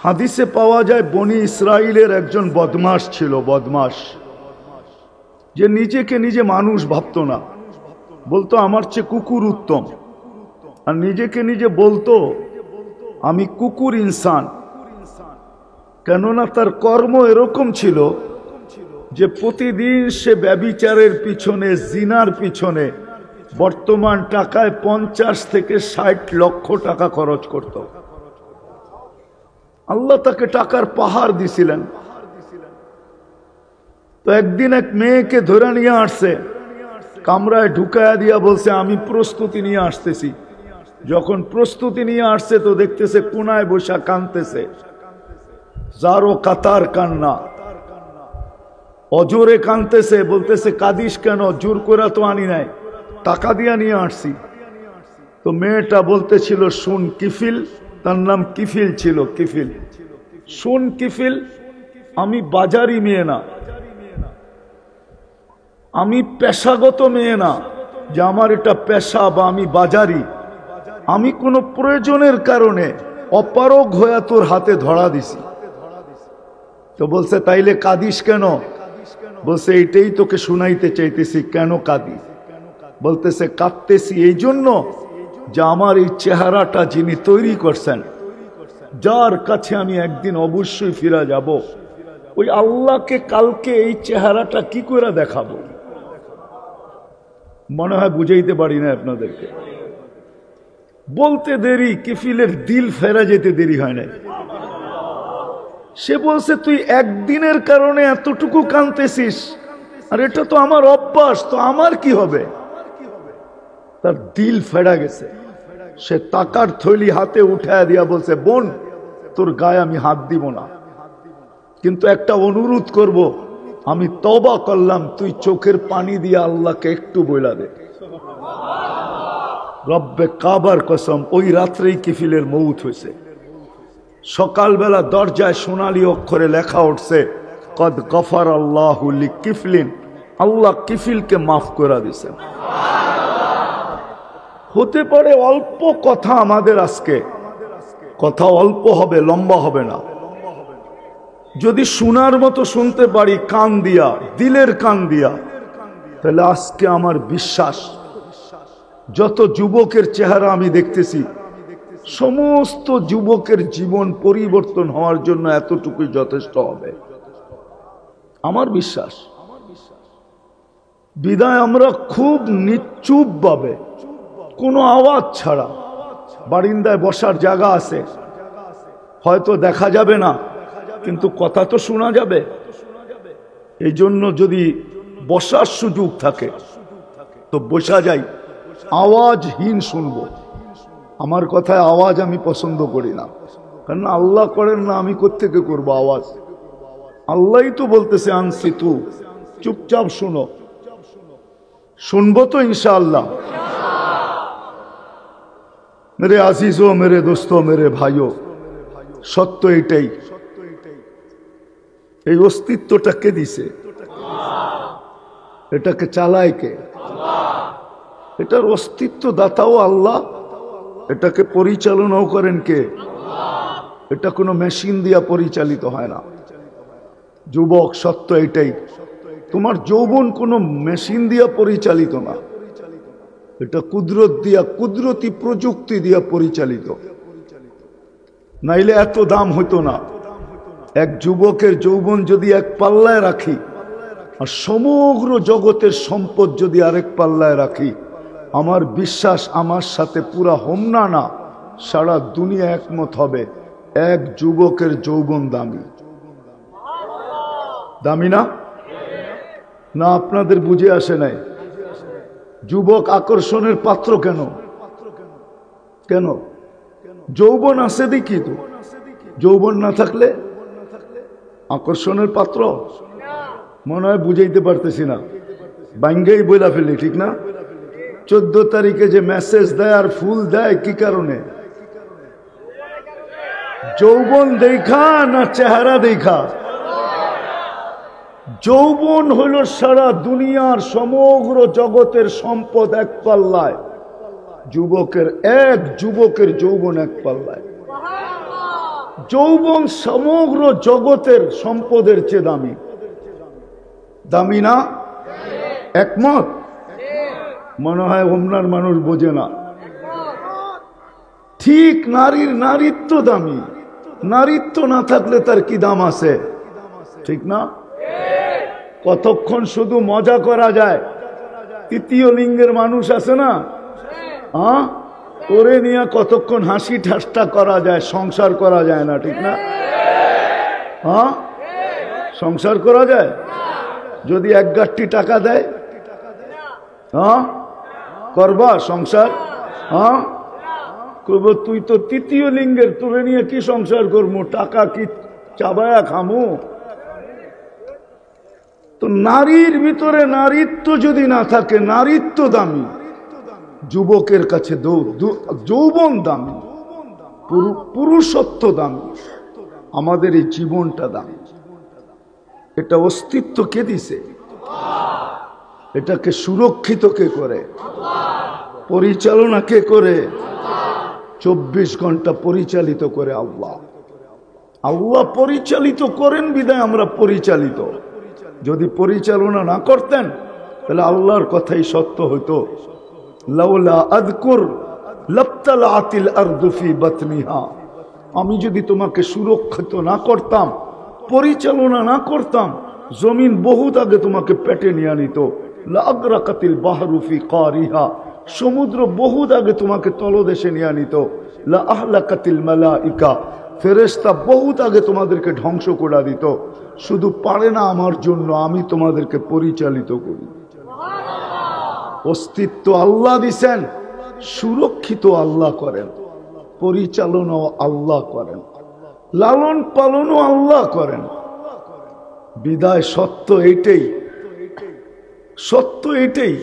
হাদিসে পাওয়া যায় বনি ইসরাইলের একজন বদমাশ ছিল, বদমাশ, যে নিজেকে নিজে মানুষ ভাবতো না, বলতো আমার চেয়ে কুকুর উত্তম, আর নিজেকে নিজে বলতো আমি কুকুর ইনসান। কেননা তার কর্ম এরকম ছিল যে প্রতিদিন সে ব্যভিচারের পিছনে, জিনার পিছনে বর্তমান টাকায় 50 থেকে 60 লক্ষ টাকা খরচ করত। আল্লাহ তাকে টাকার পাহাড় দিছিলেন। তো একদিন এক মেয়েকে ধরে নিয়ে আসছে, কামরায় ঢুকায়া দিয়া বলছে আমি প্রস্তুতি নিয়ে আসতেছি। যখন প্রস্তুতি নিয়ে আসছে তো দেখতেছে কোনায় বসা কাঁদতেছে, যারো কাতার কান্না, অজোরে কাঁদতেছে। বলতেছে কাঁদিস কেন? জোর করে তো আনি নাই, টাকা দিয়া নিয়ে আসছি। তো মেয়েটা বলতেছিল শুন কিফিল, তার নাম কিফিল ছিল, কিফিল, শুন কিফিল, আমি বাজারি মেয়ে না, আমি পেশাগত মেয়ে না যে আমার এটা পেশা বা আমি বাজারি। আমি কোনো প্রয়োজনের কারণে অপারগ হয়ে তোর হাতে ধরা দিছি। তো বলছে তাইলে কাঁদিস কেন? বলছে এইটাই তোকে শুনাইতে চাইতেছি, কেন কাঁদি? বলতেছে কাঁদতেছি এই জন্য যে আমার এই চেহারাটা যিনি তৈরি করছেন, যার কাছে আমি একদিন অবশ্যই ফিরে যাব, ওই আল্লাহকে কালকে এই চেহারাটা কি করে দেখাবো? মনে হয় বুঝাইতে পারি না আপনাদেরকে। বলতে দেরি, কিফিলের দিল ফেরা যেতে দেরি হয় না। সে বলছে তুই একদিনের কারণে এতটুকু কাঁদতেছিস, আর এটা তো আমার অভ্যাস, তো আমার কি হবে? তার দিল ফেরা গেছে। সে টাকার থৈলি হাতে উঠায় দিয়া বলছে বোন, তোর গায়ে আমি হাত দিব না, কিন্তু একটা অনুরোধ করব, আমি তওবা করলাম, তুই চোখের পানি দিয়ে আল্লাহকে একটু বইলা দে। রব্বে কাবার কসম, ওই রাত্রেই কিফিলের মৌত হয়েছে। সকালবেলা দরজায় সোনালী অক্ষরে লেখা উঠছে কদ গফার আল্লাহু লিকিফলিন, আল্লাহ কিফিলকে মাফ করে দিয়েছেন। হতে পারে অল্প কথা আমাদের আজকে, কথা অল্প হবে, লম্বা হবে না। যদি শোনার মতো শুনতে পারি কান দিয়া, দিলের কান দিয়া, তাহলে আজকে আমার বিশ্বাস যত যুবকের চেহারা আমি দেখতেছি, সমস্ত যুবকের জীবন পরিবর্তন হওয়ার জন্য এতটুকুই যথেষ্ট হবে, আমার বিশ্বাস। বিদায় আমরা খুব নিশ্চুপ ভাবে, কোনো আওয়াজ ছাড়া, বারিন্দায় বসার জায়গা আছে, হয়তো দেখা যাবে না কিন্তু কথা তো শোনা যাবে। এই জন্য যদি বসার সুযোগ থাকে তো বসা যাই, আওয়াজহীন শুনবো। আমার কথায় আওয়াজ আমি পছন্দ করি না, কারণ আল্লাহ করেন না, আমি কোত্থেকে করবো আওয়াজ? আল্লাহই তো বলতেছে আনসিতু, চুপচাপ শুনো। শুনবো তো ইনশাআল্লাহ। মেরে আজিজো, মেরে দোস্তো, মেরে ভাইও, সত্য এটাই, এই অস্তিত্বটা কে দিছে? এটাকে চালায় কে? এটার অস্তিত্ব দাতাও আল্লাহ, এটাকে পরিচালনাও করেন কে? এটা কোনো মেশিন দিয়া পরিচালিত হয় না। যুবক, সত্য এটাই, তোমার যৌবন কোনো মেশিন দিয়া পরিচালিত না, এটা কুদরত দিয়া, কুদরতি প্রযুক্তি দিয়া পরিচালিত। নাইলে এত দাম হইতো না। এক যুবকের যৌবন যদি এক পাল্লায় রাখি, আর সমগ্র জগতের সম্পদ যদি আরেক পাল্লায় রাখি, আমার বিশ্বাস আমার সাথে পুরা হোমনা না, সারা দুনিয়া একমত হবে এক যুবকের যৌবন দামি। দামি না? না আপনাদের বুঝে আসে নাই? যুবক আকর্ষণের পাত্র কেন? কেন? যৌবন আছে দেখি তো, যৌবন না থাকলে আকর্ষণের পাত্র? মনে হয় বুঝাইতে পারতেছি না, বাঙ্গেই বইলা ফেলি, ঠিক না? 14 তারিখে যে মেসেজ দেয় আর ফুল দেয় কি কারণে? যৌবন দেখা না চেহারা দেখা? যৌবন হইল সারা দুনিয়ার সমগ্র জগতের সম্পদ এক পাল্লায়, যুবকের যৌবন এক পাল্লায়। যৌবন সমগ্র জগতের সম্পদের চেয়ে দামি। দামি না? একমত? মনে হয় ওমনার মানুষ বোঝে না। ঠিক নারীর নারীত্ব দামি। নারীত্ব না থাকলে তার কি দাম আছে? ঠিক না? কতক্ষণ শুধু মজা করা যায়। তৃতীয় লিঙ্গের মানুষ আছে না, হ্যাঁ, ওরে নিয়ে কতক্ষণ হাসি ঠাট্টা করা যায়, সংসার করা যায় না। ঠিক না? হ্যাঁ, সংসার করা যায় যদি এক গাঁটটি টাকা দেয়। হ্যাঁ, করবা সংসার? হ্যাঁ, করব। তুই তো তৃতীয় লিঙ্গের, তোরে নিয়ে কি সংসার করবো? টাকা কি চাবায়া খামু? তো নারীর ভিতরে নারীত্ব যদি না থাকে, নারীত্ব দামি। যুবকের কাছে যৌবন দামি, পুরুষত্ব দামি, আমাদের এই জীবনটা দামি। এটা অস্তিত্ব কে দিছে? এটাকে সুরক্ষিত কে করে? পরিচালনা কে করে? 24 ঘন্টা পরিচালিত করে আল্লাহ। আল্লাহ পরিচালিত করেন বিদায় আমরা পরিচালিত। যদি পরিচালনা না করতেন তাহলে আল্লাহর কথাই সত্য হইতো। লাউলা আযকুর লাবতালাতিল আরদু ফি বাতনিহা। আমি যদি তোমাকে সুরক্ষিত না করতাম, পরিচালনা না করতাম, জমিন বহুত আগে তোমাকে পেটে নিয়ে নিত। লাগরাকাতিল বাহরু ফি কারিহা। সমুদ্র বহুত আগে তোমাকে তলদেশে নিয়ে নিত। লা আহলাকাতিল মালাইকা। ফেরেশতা বহুত আগে তোমাদেরকে ধ্বংস করে দিত। শুধু পারে না আমার জন্য, আমি তোমাদেরকে পরিচালিত করি। অস্তিত্ব আল্লাহ দিছেন, সুরক্ষিত আল্লাহ করেন, পরিচালনাও আল্লাহ করেন, লালন পালনও আল্লাহ করেন। বিদায় সত্য এইটাই, সত্য এইটাই,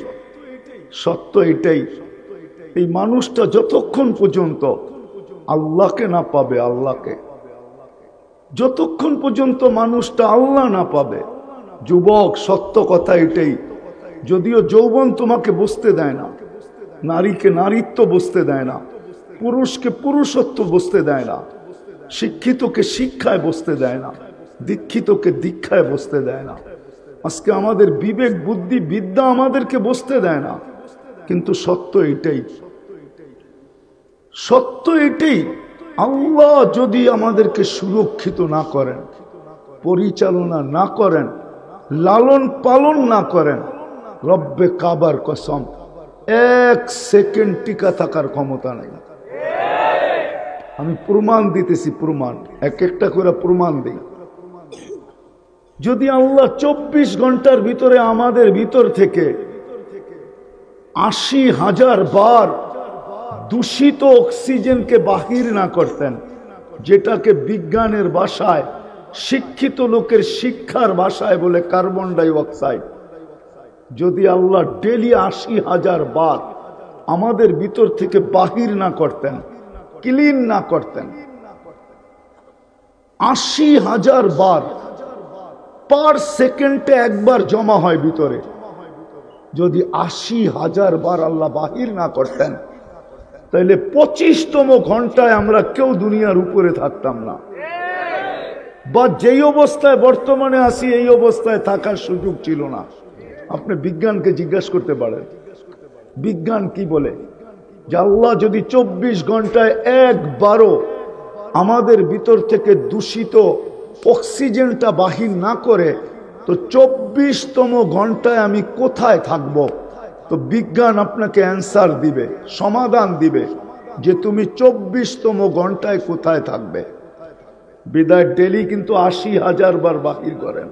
সত্য এইটাই। এই মানুষটা যতক্ষণ পর্যন্ত আল্লাহকে না পাবে, আল্লাহকে যতক্ষণ পর্যন্ত মানুষটা আল্লাহ না পাবে। যুবক, সত্য কথা এটাই। যদিও যৌবন তোমাকে বুঝতে দেয় না, নারীকে নারীত্ব বুঝতে দেয় না, পুরুষকে পুরুষত্ব বুঝতে দেয় না, শিক্ষিতকে শিক্ষায় বসতে দেয় না, দীক্ষিতকে দীক্ষায় বসতে দেয় না। আজকে আমাদের বিবেক বুদ্ধি বিদ্যা আমাদেরকে বসতে দেয় না। কিন্তু সত্য এটাই, সত্য এটাই। আল্লাহ যদি আমাদেরকে সুরক্ষিত না করেন, পরিচালনা না করেন, লালন পালন না করেন, রব্বে কাবার কসম 1 সেকেন্ড টিকা থাকার ক্ষমতা নেই। আমি প্রমাণ দিতেছি, প্রমাণ এক একটা করে প্রমাণ দিই। যদি আল্লাহ 24 ঘন্টার ভিতরে আমাদের ভিতর থেকে 80,000 বার দূষিত অক্সিজেনকে বাহির না করতেন, যেটাকে বিজ্ঞানের ভাষায়, শিক্ষিত লোকের শিক্ষার ভাষায় বলে কার্বন ডাই অক্সাইড, যদি আল্লাহ ডেলি 80,000 বার আমাদের ভিতর থেকে বাহির না করতেন, ক্লিন না করতেন, 80,000 বার পার সেকেন্ডে একবার জমা হয় ভিতরে, যদি 80,000 বার আল্লাহ বাহির না করতেন, তাহলে 25তম ঘন্টায় আমরা কেউ দুনিয়ার উপরে থাকতাম না। বা যেই অবস্থায় বর্তমানে আছি এই অবস্থায় থাকার সুযোগ ছিল না। আপনি বিজ্ঞানকে জিজ্ঞাসা করতে পারেন, বিজ্ঞান কি বলে? যে আল্লাহ যদি 24 ঘন্টায় একবারও আমাদের ভিতর থেকে দূষিত অক্সিজেনটা বাহির না করে, তো 24তম ঘন্টায় আমি কোথায় থাকব? তো বিজ্ঞান আপনাকে অ্যান্সার দিবে, সমাধান দিবে যে তুমি 24তম ঘন্টায় কোথায় থাকবে। বিদায় ডেলি কিন্তু 80,000 বার বাহির করেন,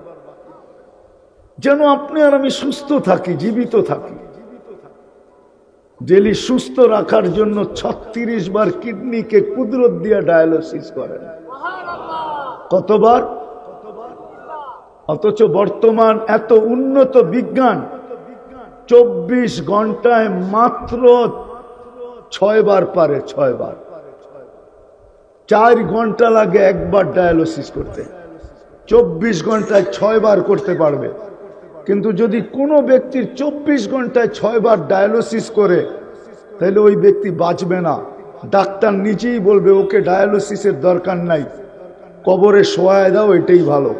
যেন আপনি আর আমি সুস্থ থাকি, জীবিত থাকি। ডেলি সুস্থ রাখার জন্য 36 বার কিডনিকে কুদরত দিয়ে ডায়ালিসিস করেন। কতবার? অথচ বর্তমান এত উন্নত বিজ্ঞান 24 ঘন্টায় মাত্র 6 বার পারে, 6 বার। 4 ঘন্টা লাগে একবার ডায়ালিসিস করতে, 24 ঘন্টায় 6 বার করতে পারবে। কিন্তু যদি কোনো ব্যক্তির 24 ঘন্টায় 6 বার ডায়ালিসিস করে, তাহলে ওই ব্যক্তি বাঁচবে না। ডাক্তার নিজেই বলবে ওকে ডায়ালিসিসের দরকার নাই, কবরে শোয়ায় দাও, এটাই ভালো।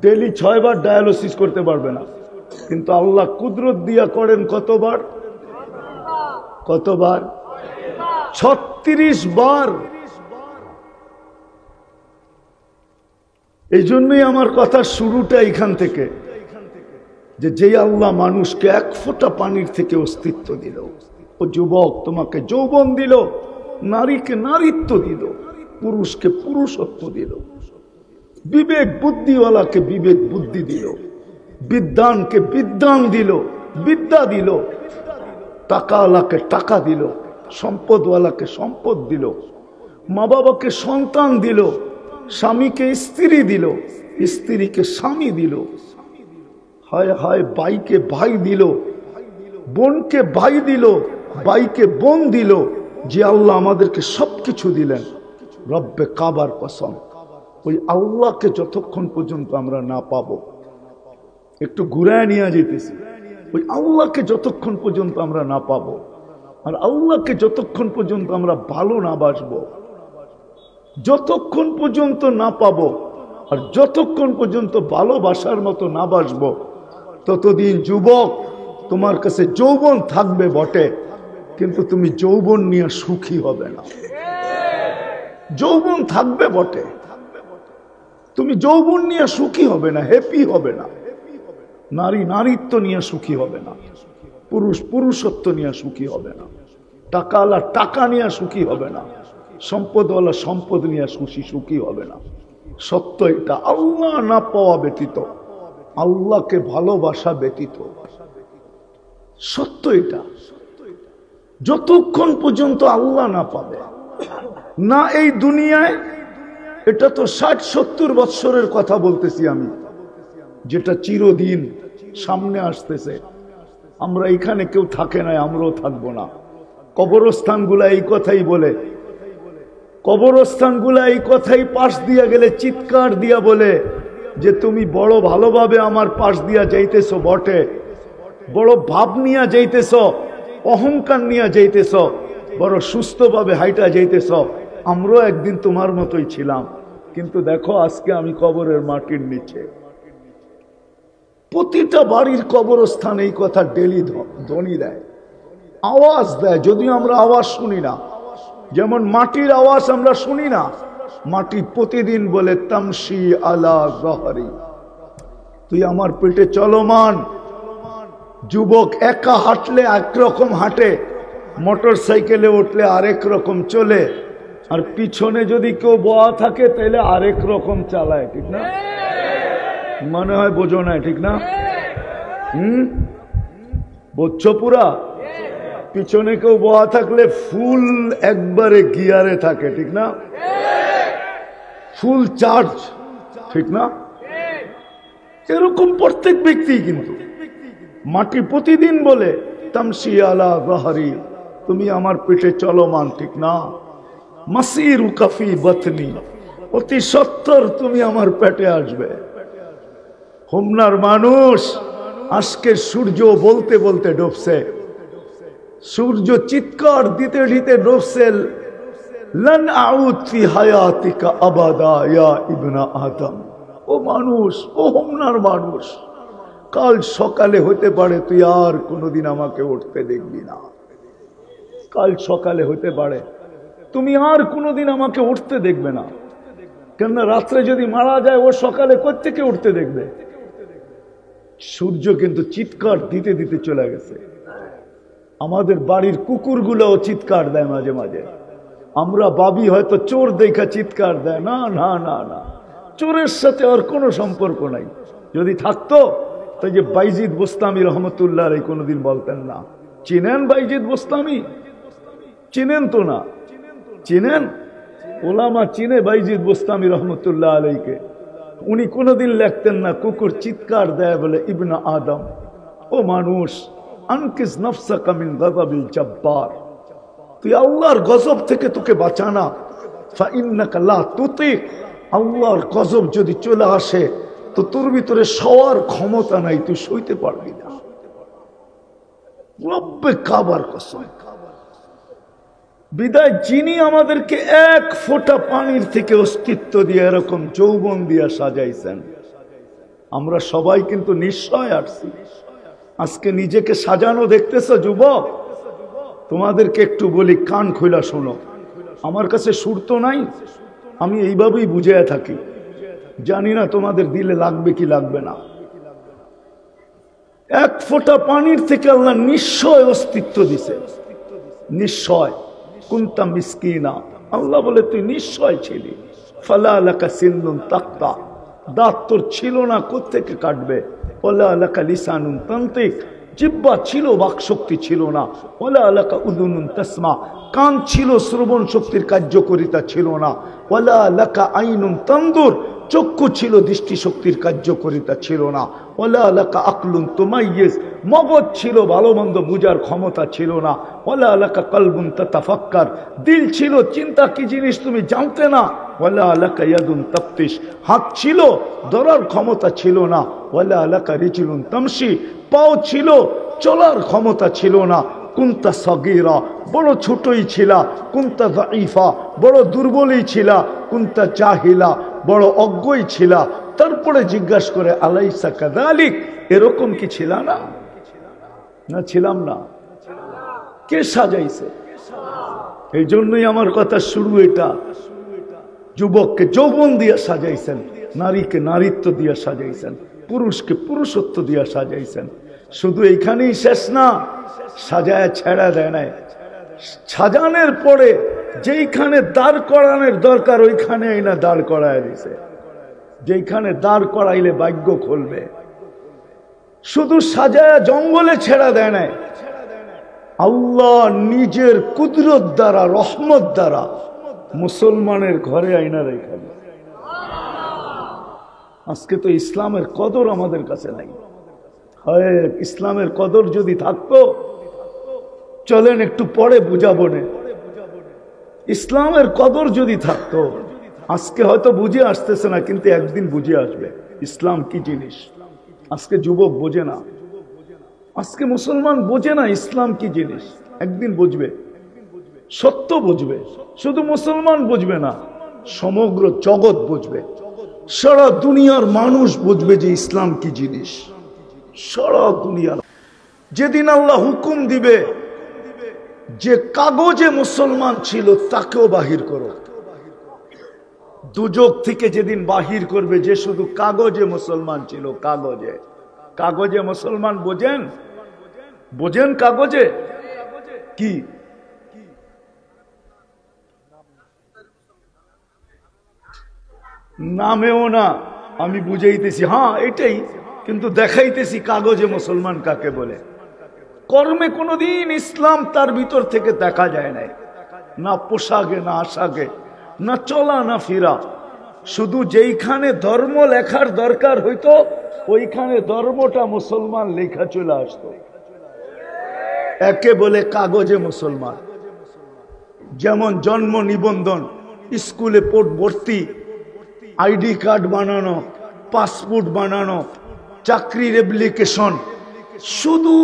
ডেলি 6 বার ডায়ালিসিস করতে পারবে না, কিন্তু আল্লাহ কুদরত দিয়া করেন কতবার? কতবার? 36 বার। এই জন্যই আমার কথার শুরুটা এখান থেকে, যে যেই আল্লাহ মানুষকে এক ফোঁটা পানির থেকে অস্তিত্ব দিল, ও যুবক তোমাকে যৌবন দিল, নারীকে নারীত্ব দিল, পুরুষকে পুরুষত্ব দিল, বিবেক বুদ্ধিওয়ালাকে বিবেক বুদ্ধি দিল, বিদ্বানকে বিদ্বান দিল, বিদ্যা দিল, টাকাওয়ালাকে টাকা দিল, সম্পদওয়ালাকে সম্পদ দিল, মা বাবাকে সন্তান দিল, স্বামীকে স্ত্রী দিল, স্ত্রীকে স্বামী দিল, হায় হায় ভাইকে ভাই দিল, বোনকে ভাই দিল, ভাইকে বোন দিল। যে আল্লাহ আমাদেরকে সবকিছু দিলেন, রব্বে কাবার কসম, ওই আল্লাহকে যতক্ষণ পর্যন্ত আমরা না পাবো, একটু ঘুরায় নিয়ে যেতেছি, ওই আল্লাহকে যতক্ষণ পর্যন্ত আমরা না পাবো, আর আল্লাহকে যতক্ষণ পর্যন্ত আমরা ভালো না বাসবো, যতক্ষণ পর্যন্ত না পাবো, আর যতক্ষণ পর্যন্ত ভালোবাসার মতো না বাসবো, ততদিন যুবক তোমার কাছে যৌবন থাকবে বটে, কিন্তু তুমি যৌবন নিয়ে সুখী হবে না। যৌবন থাকবে বটে, তুমি যৌবন নিয়ে সুখী হবে না, হ্যাপি হবে না। নারী নারীত্ব নিয়ে সুখী হবে না, পুরুষ পুরুষত্ব নিয়ে সুখী হবে না, টাকাওয়ালা টাকা নিয়ে সুখী হবে না, সম্পদওয়ালা সম্পদ নিয়ে সুখী হবে না। সত্য এটা, আল্লাহ না পাওয়া ব্যতীত, আল্লাহকে ভালোবাসা ব্যতীত, সত্য এটা। যতক্ষণ পর্যন্ত আল্লাহ না পাবে না এই দুনিয়ায়, এটা তো 60-70 বৎসরের কথা বলতেছি আমি, যেটা চিরদিন সামনে আসতেছে। আমরা এখানে কেউ থাকে নাই, আমরাও থাকবো না। কবরস্থানগুলা এই কথাই বলে, কবরস্থানগুলা এই কথাই পাশ দিয়া গেলে চিৎকার দিয়া বলে যে তুমি বড় ভালোভাবে আমার পাশ দিয়া যাইতেছ বটে, বড় ভাব নিয়া যাইতেছ, অহংকার নিয়া যাইতেছ, বড় সুস্থভাবে হাইটা যাইতেছ, আমরাও একদিন তোমার মতোই ছিলাম, কিন্তু দেখো আজকে আমি কবরের মাটির নিচে। প্রতিটা বাড়ির কবরস্থান এই কথা ডেলি ধ্বনি দেয়, আওয়াজ দেয়, যদিও আমরা আওয়াজ শুনি না। যেমন মাটির আওয়াজ আমরা শুনি না, মাটি প্রতিদিন বলে তামশি আলা জহরি, তুই আমার পেটে চলমান। যুবক একা হাঁটলে একরকম হাঁটে, মোটর সাইকেলে উঠলে আরেক রকম চলে, আর পিছনে যদি কেউ বয়া থাকে তাহলে আরেক রকম চালায়, ঠিক না? মনে হয় বোঝো না, ঠিক না? বুঝছো পুরা? পিছনে কেউ বয়া থাকলে ফুল একবারে গিয়ারে থাকে, ঠিক না? ফুল চার্জ, ঠিক না? এরকম প্রত্যেক ব্যক্তি, কিন্তু মাটি প্রতিদিন বলে তামশি আলা জহরি, তুমি আমার পেটে চলমান, ঠিক না? মাসিরু কাফি বাতনি, অতি সত্তর তুমি আমার পেটে আসবে। হোমনার মানুষ আজকে সূর্য বলতে বলতে ডুবছে, সূর্য চিৎকার দিতে দিতে ডুবছে, লান আউদ ফি হায়াতিকা আবাদা ইয়া ইবনা আদম। ও মানুষ, ও হোমনার মানুষ, কাল সকালে হতে পারে তুই আর কোনোদিন আমাকে উঠতে দেখবি না। কাল সকালে হতে পারে তুমি আর কোনোদিন আমাকে উঠতে দেখবে না, কেননা রাত্রে যদি মারা যায় ও সকালে কোত্থেকে উঠতে দেখবে? সূর্য কিন্তু চিৎকার দিতে দিতে চলে গেছে। আমাদের বাড়ির কুকুরগুলোও চিৎকার দেয় মাঝে মাঝে, আমরা ভাবি হয়তো চোর দেখা চিৎকার দেয়, না না না না, চোরের সাথে আর কোনো সম্পর্ক নাই। যদি থাকতো তো যে বাইজিদ বোস্তামি রহমতুল্লাহ আলাইহি কোনোদিন বলতেন না। চিনেন বাইজিদ বোস্তামি? চিনেন তো না? চিনেন? ওলামা চিনে বাইজিদ বোস্তামি রহমতুল্লাহ আলাইহিকে। উনি কোনোদিন লিখতেন না কুকুর চিৎকার দেয় বলে ইবনা আদম, ও মানুষ, আনকিস নফসাকা মিন গাযাবিল জব্বার, তুই আল্লাহর গজব থেকে তোকে বাঁচানা। ফা ইন্নাকা লা তুতিক, আল্লাহর গজব যদি চলে আসে তো তোর ভিতরে সওয়ার ক্ষমতা নাই, তুই সইতে পারবি না। রব্বে কাবার কসম, বিদায় যিনি আমাদেরকে এক ফোঁটা পানির থেকে অস্তিত্ব দিয়ে এরকম যৌবন দিয়া সাজাইছেন, আমরা সবাই কিন্তু নিশ্চয় আসছি। আজকে নিজেকে সাজানো দেখতেছো যুবক? তোমাদেরকে একটু বলি, কান খোলা শোনো। আমার কাছে সুর তো নাই, আমি এইভাবেই বুঝিয়ে থাকি, জানি না তোমাদের দিলে লাগবে কি লাগবে না। এক ফোঁটা পানির থেকে আল্লাহ নিশ্চয় অস্তিত্ব দিছে, নিশ্চয়। কুনতা মিসকিনা, আল্লাহ বলে তুই নিশ্চয় ছিলি। ফালা লাকা সিন্নুন তাক্তা, দাঁত তোর ছিল না, কোত্থেকে কাটবে। ওলা লাকা লিসানুন তান্তিক, জিহ্বা ছিল, বাকশক্তি ছিল না। ওলা লাকা উযুনুন তাসমা, কান ছিল, শ্রবণ শক্তির কার্যকারিতা ছিল না। ওলা লাকা আইনুন তানদুর, চক্ষু ছিল, দৃষ্টি শক্তির কার্যকারিতা ছিল না। ওলা লাকা আকলুন তুমাইয়িজ, মগজ ছিল, ভালো মন্দ বুঝার ক্ষমতা ছিল না। ওলা লাকা কলবুন তাতাফাক্কার, দিল ছিল, চিন্তা কি জিনিস তুমি জানতে না। ওয়ালা লাকা ইয়াদুন তাফতিশ, হাত ছিল, ধরার ক্ষমতা ছিল না। ওয়ালা লাকা রিজলুন তামশি, পাও ছিল, চলার ক্ষমতা ছিল না। কুনতা সগীরা, বড় ছোটই ছিলা। কুনতা যায়ীফা, বড় দুর্বলই ছিলা। কুনতা জাহিলা, বড় অজ্ঞই ছিলা। তারপরে জিজ্ঞাসা করে আলাইসা কাযালিক, এরকম কি ছিল না? না ছিলাম না? কে সাজাইছে? এই জন্যই আমার কথা শুরু এটা। যুবককে যৌবন দিয়া সাজাইছেন, নারীকে নারীত্ব দিয়া সাজাইছেন, পুরুষকে পুরুষত্ব দিয়া সাজাইছেন। শুধু এইখানেই শেষ না, সাজায় ছেড়া দেয় নাই। সাজানোর পরে যেইখানে দাঁড় করানোর দরকার ওইখানে না দাঁড় করায় দিছে। যেইখানে দাঁড় করাইলে ভাগ্য খুলবে। শুধু সাজায় জঙ্গলে ছেড়া দেয় নাই, আল্লাহ নিজের কুদরত দ্বারা, রহমত দ্বারা মুসলমানের ঘরে আইনা রেখে। আজকে তো ইসলামের কদর আমাদের কাছে নাই। হয় ইসলামের কদর যদি থাকতো, চলেন একটু পরে বুঝাবো না। ইসলামের কদর যদি থাকতো, আজকে হয়তো বুঝে আসতেছে না, কিন্তু একদিন বুঝে আসবে ইসলাম কি জিনিস। আজকে যুবক বোঝে না, আজকে মুসলমান বোঝে না ইসলাম কি জিনিস। একদিন বুঝবে, সত্য বুঝবে। শুধু মুসলমান বুঝবে না, সমগ্র জগৎ বুঝবে, সারা দুনিয়ার মানুষ বুঝবে যে ইসলাম কি জিনিস। সারা দুনিয়ার যেদিন আল্লাহ হুকুম দিবে যে কাগজে মুসলমান ছিল তাকেও বাহির করো, দুজক থেকে যেদিন বাহির করবে যে শুধু কাগজে মুসলমান ছিল। কাগজে, কাগজে মুসলমান বোঝেন? বোঝেন কাগজে কি? নামেও না, আমি বুঝাইতেছি, হ্যাঁ এটাই, কিন্তু দেখাইতেছি কাগজে মুসলমান কাকে বলে। কর্মে কোনোদিন ইসলাম তার ভিতর থেকে দেখা যায় নাই, না পোশাকে, না আশাকে, না চলা, না ফিরা। শুধু যেইখানে ধর্ম লেখার দরকার হইতো ওইখানে ধর্মটা মুসলমান লেখা চলে আসতো। একে বলে কাগজে মুসলমান। যেমন জন্ম নিবন্ধন, স্কুলে ভর্তি, আইডি কার্ড বানানো, পাসপোর্ট বানানো, চাকরির অ্যাপ্লিকেশন, শুধু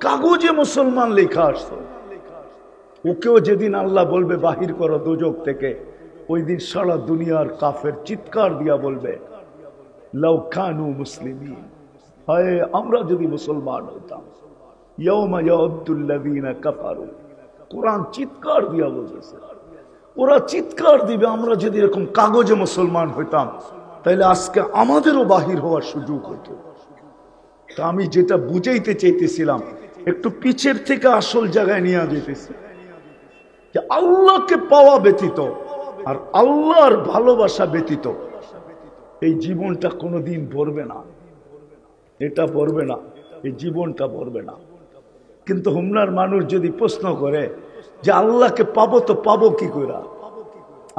কাগজে মুসলমান লেখা আসতো। ওকেও যেদিন আল্লাহ বলবে বাহির করো দুজক থেকে, ওই দিন সারা দুনিয়ার কাফের চিৎকার দিয়া বলবে লাউ কানু মুসলিমিন, হায় আমরা যদি মুসলমান হইতাম। ইয়াউমা ইয়াউদ্দুল্লাযীনা কাফারু, কোরআন চিৎকার দিয়া বলতেছে, ওরা চিৎকার দিবে আমরা যদি এরকম কাগজে মুসলমান হইতাম, তাইলে আজকে আমাদেরও বাহির হওয়ার সুযোগ হইত। তা আমি যেটা বুঝাইতে চাইতেছিলাম, একটু পিছের থেকে আসল জায়গায় নিয়ে যেতেছি, যে আল্লাহকে পাওয়া ব্যতীত আর আল্লাহর ভালোবাসা ব্যতীত এই জীবনটা কোনোদিন ভরবে না। এটা ভরবে না, এই জীবনটা ভরবে না। কিন্তু হুমনার মানুষ যদি প্রশ্ন করে যে আল্লাহকে পাবো তো পাবো কি করে?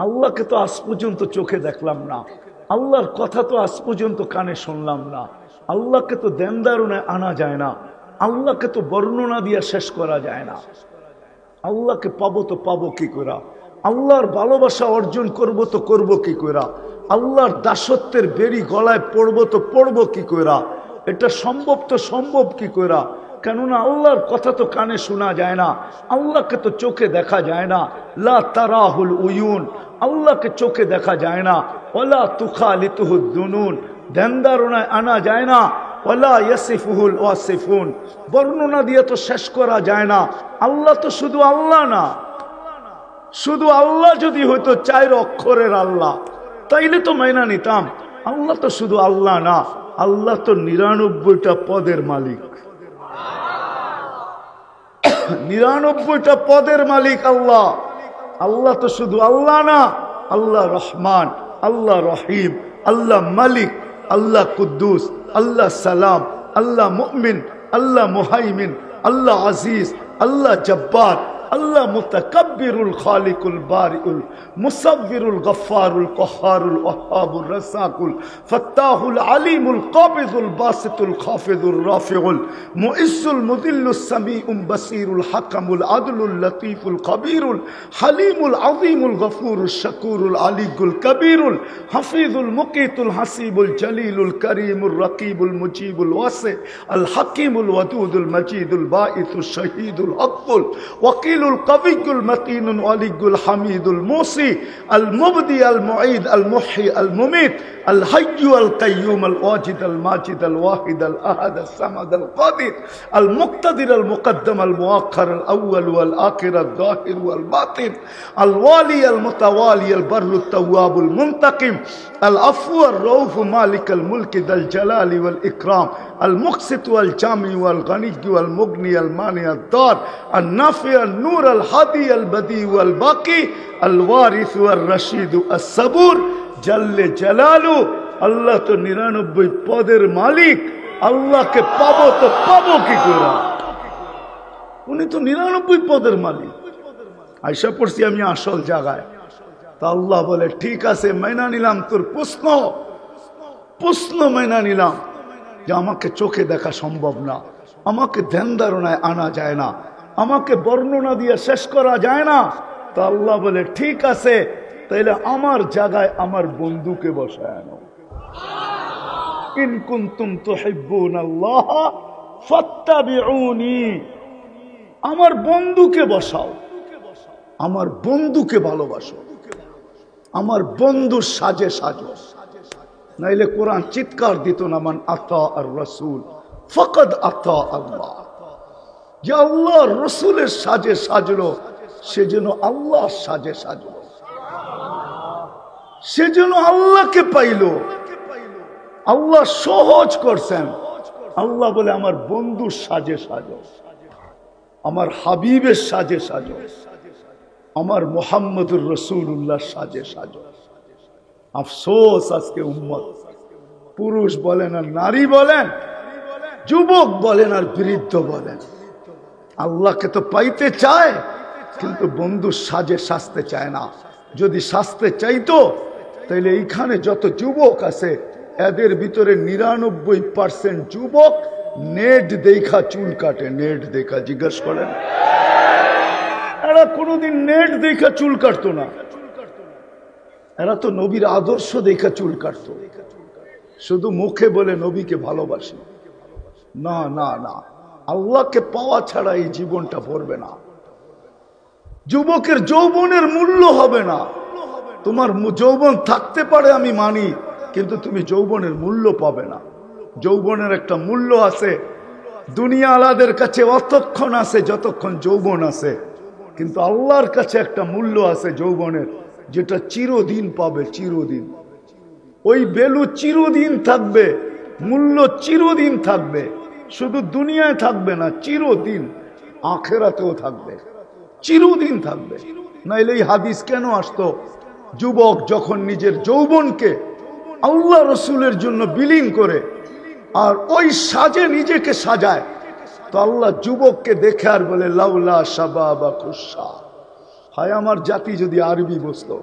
আল্লাহকে তো আজ পর্যন্ত চোখে দেখলাম না, আল্লাহর কথা তো আজ পর্যন্ত কানে শুনলাম না, আল্লাহকে তো দেন দারুণে আনা যায় না, আল্লাহকে তো বর্ণনা দিয়া শেষ করা যায় না। আল্লাহকে পাবো তো পাবো কি করে? আল্লাহর ভালোবাসা অর্জন করব তো করব কি করে? আল্লাহর দাসত্বের বেড়ি গলায় পড়বো তো পড়বো কি করে? এটা সম্ভব তো সম্ভব কি করে? কেননা আল্লাহর কথা তো কানে শোনা যায় না, আল্লাহকে তো চোখে দেখা যায় না। লা তারাহুল উয়ুন, আল্লাহকে চোখে দেখা যায় না। ওয়ালা তুখালিতুহুদ দুনুন, ধ্যান ধারণায় আনা যায় না। ওয়ালা ইয়াসিফুহুল ওয়াসিফুন, বর্ণনা দিয়ে তো শেষ করা যায় না। আল্লাহ তো শুধু আল্লাহ না। শুধু আল্লাহ যদি হইতো 4 অক্ষরের আল্লাহ, তাইলে তো মাইনা নিতাম। আল্লাহ তো শুধু আল্লাহ না, আল্লাহ তো 99টা পদের মালিক। 99টা পদের মালিক আল্লাহ। আল্লাহ তো শুধু আল্লাহ না, আল্লাহ রহমান, আল্লাহ রহিম, আল্লাহ মালিক, আল্লাহ কুদ্দুস, আল্লাহ সালাম, আল্লাহ মুমিন, আল্লাহ মুহাইমিন, আল্লাহ আজিজ, আল্লাহ জব্বার, আল্লাহ মুতাকাব্বিরুল খালিকুল বারিউল মুসাব্বিরুল গফফারুল কহ্হারুল ওয়াহ্হাবুর রাসাকুল ফাত্তাহুল আলিমুল কাবিদুল বাসিতুল খাফিদুর রাফিউল মুইসুল মুদিল্লুস সামিউল বাসিরুল হাকামুল আদলুল লতীফুল কবিরুল হালিমুল আযীমুল গফুরুশ শাকুরুল আলিয়ুল কবিরুল হাফিজুল মুকিতুল হাসিবুল জলিলুল করিমুর রকিবুল মুজিবুল ওয়াসি আল হাকিমুল ওয়াদুদুল মজিদুল বাঈসুশ শহীদুল হকুল ওয়াকিল القوي المتين الولي الحميد الموصي المبدي المعيد المحيي المميت الحي القيوم الواجد الماجد الواحد الأحد الصمد القادر المقتدر المقدم المؤخر الأول والآخر الظاهر والباطن الوالي المتوالي البر التواب المنتقم العفو الرؤوف مالك الملك ذا الجلال والإكرام المقسط والجامع والغني والمغني المانع الضار النافع النور الهادي البديع والباقي الوارث والرشيد الصبور جل جلاله। আল্লাহ তো 99 পদের মালিক। আল্লাহকে পাবো তো পাবো কি করে? উনি তো 99 পদের মালিক। আয়সা পড়ছি আমি আসল জায়গায়, তা আল্লাহ বলে ঠিক আছে মাইনা নিলাম তোর প্রশ্ন মাইনা নিলাম যে আমাকে চোখে দেখা সম্ভব না, আমাকে ধ্যান ধারণায় আনা যায় না, আমাকে বর্ণনা দিয়ে শেষ করা যায় না। তা আল্লাহ বলে ঠিক আছে, তাইলে আমার জায়গায় আমার বন্ধুকে বসায় আনো। ইন কুনতুম তুহিব্বুনাল্লাহ ফাত্তাবিউনি, আমার বন্ধুকে বসাও, আমার বন্ধুকে ভালোবাসো, আমার বন্ধুর সাজে সাজো। নাইলে কোরআন চিৎকার দিত না, মান আতা আর রাসূল ফাকাদ আতা আল্লাহ। যে আল্লাহ রসুলের সাজে সাজলো সে যেন আল্লাহ সাজে সাজলো, সে যেন আল্লাহকে পাইল। আল্লাহ সহজ করছেন। আল্লাহ বলে আমার বন্ধুর সাজে সাজো, আমার হাবিবের সাজে সাজো, আমার মুহাম্মদুর রাসূলুল্লাহ সাজে সাজো। আফসোস আজকে উম্মত, পুরুষ বলেন আর নারী বলেন, যুবক বলেন আর বৃদ্ধ বলেন, আল্লাহকে তো পাইতে চায় কিন্তু বন্ধুর সাজে সাজতে চায় না। যদি সাজতে চাইতো তাহলে এইখানে যত যুবক আছে এদের ভিতরে 99% যুবক নেট দেখা চুল কাটে। নেট দেখা জিজ্ঞাসা করেন, এরা কোনোদিন নেট দেখা চুল কাটতো না। এরা তো নবীর আদর্শ দেখা চুল কাটতো, শুধু মুখে বলে নবীকে ভালোবাসি। না না না, আল্লাহকে পাওয়া ছাড়া এই জীবনটা ভরবে না। যুবকের যৌবনের মূল্য হবে না। তোমার যৌবন থাকতে পারে আমি মানি, কিন্তু তুমি যৌবনের মূল্য পাবে না। যৌবনের একটা মূল্য আছে, দুনিয়া আলাদের কাছে অতক্ষণ আছে যতক্ষণ যৌবন আছে, কিন্তু আল্লাহর কাছে একটা মূল্য আছে যৌবনের, যেটা চিরদিন পাবে। চিরদিন ওই ভ্যালু চিরদিন থাকবে, মূল্য চিরদিন থাকবে। শুধু দুনিয়ায় থাকবে না, চিরদিন আখেরাতেও থাকবে, চিরদিন থাকবে। নাইলে এই হাদিস কেন আসতো? যুবক যখন নিজের যৌবনকে আল্লাহ রসুলের জন্য বিলীন করে আর ওই সাজে নিজেকে সাজায়, তো আল্লাহ যুবককে দেখে আর বলে লাউলা শাবাবা খুশা। হায় আমার জাতি যদি আরবি বুঝতো,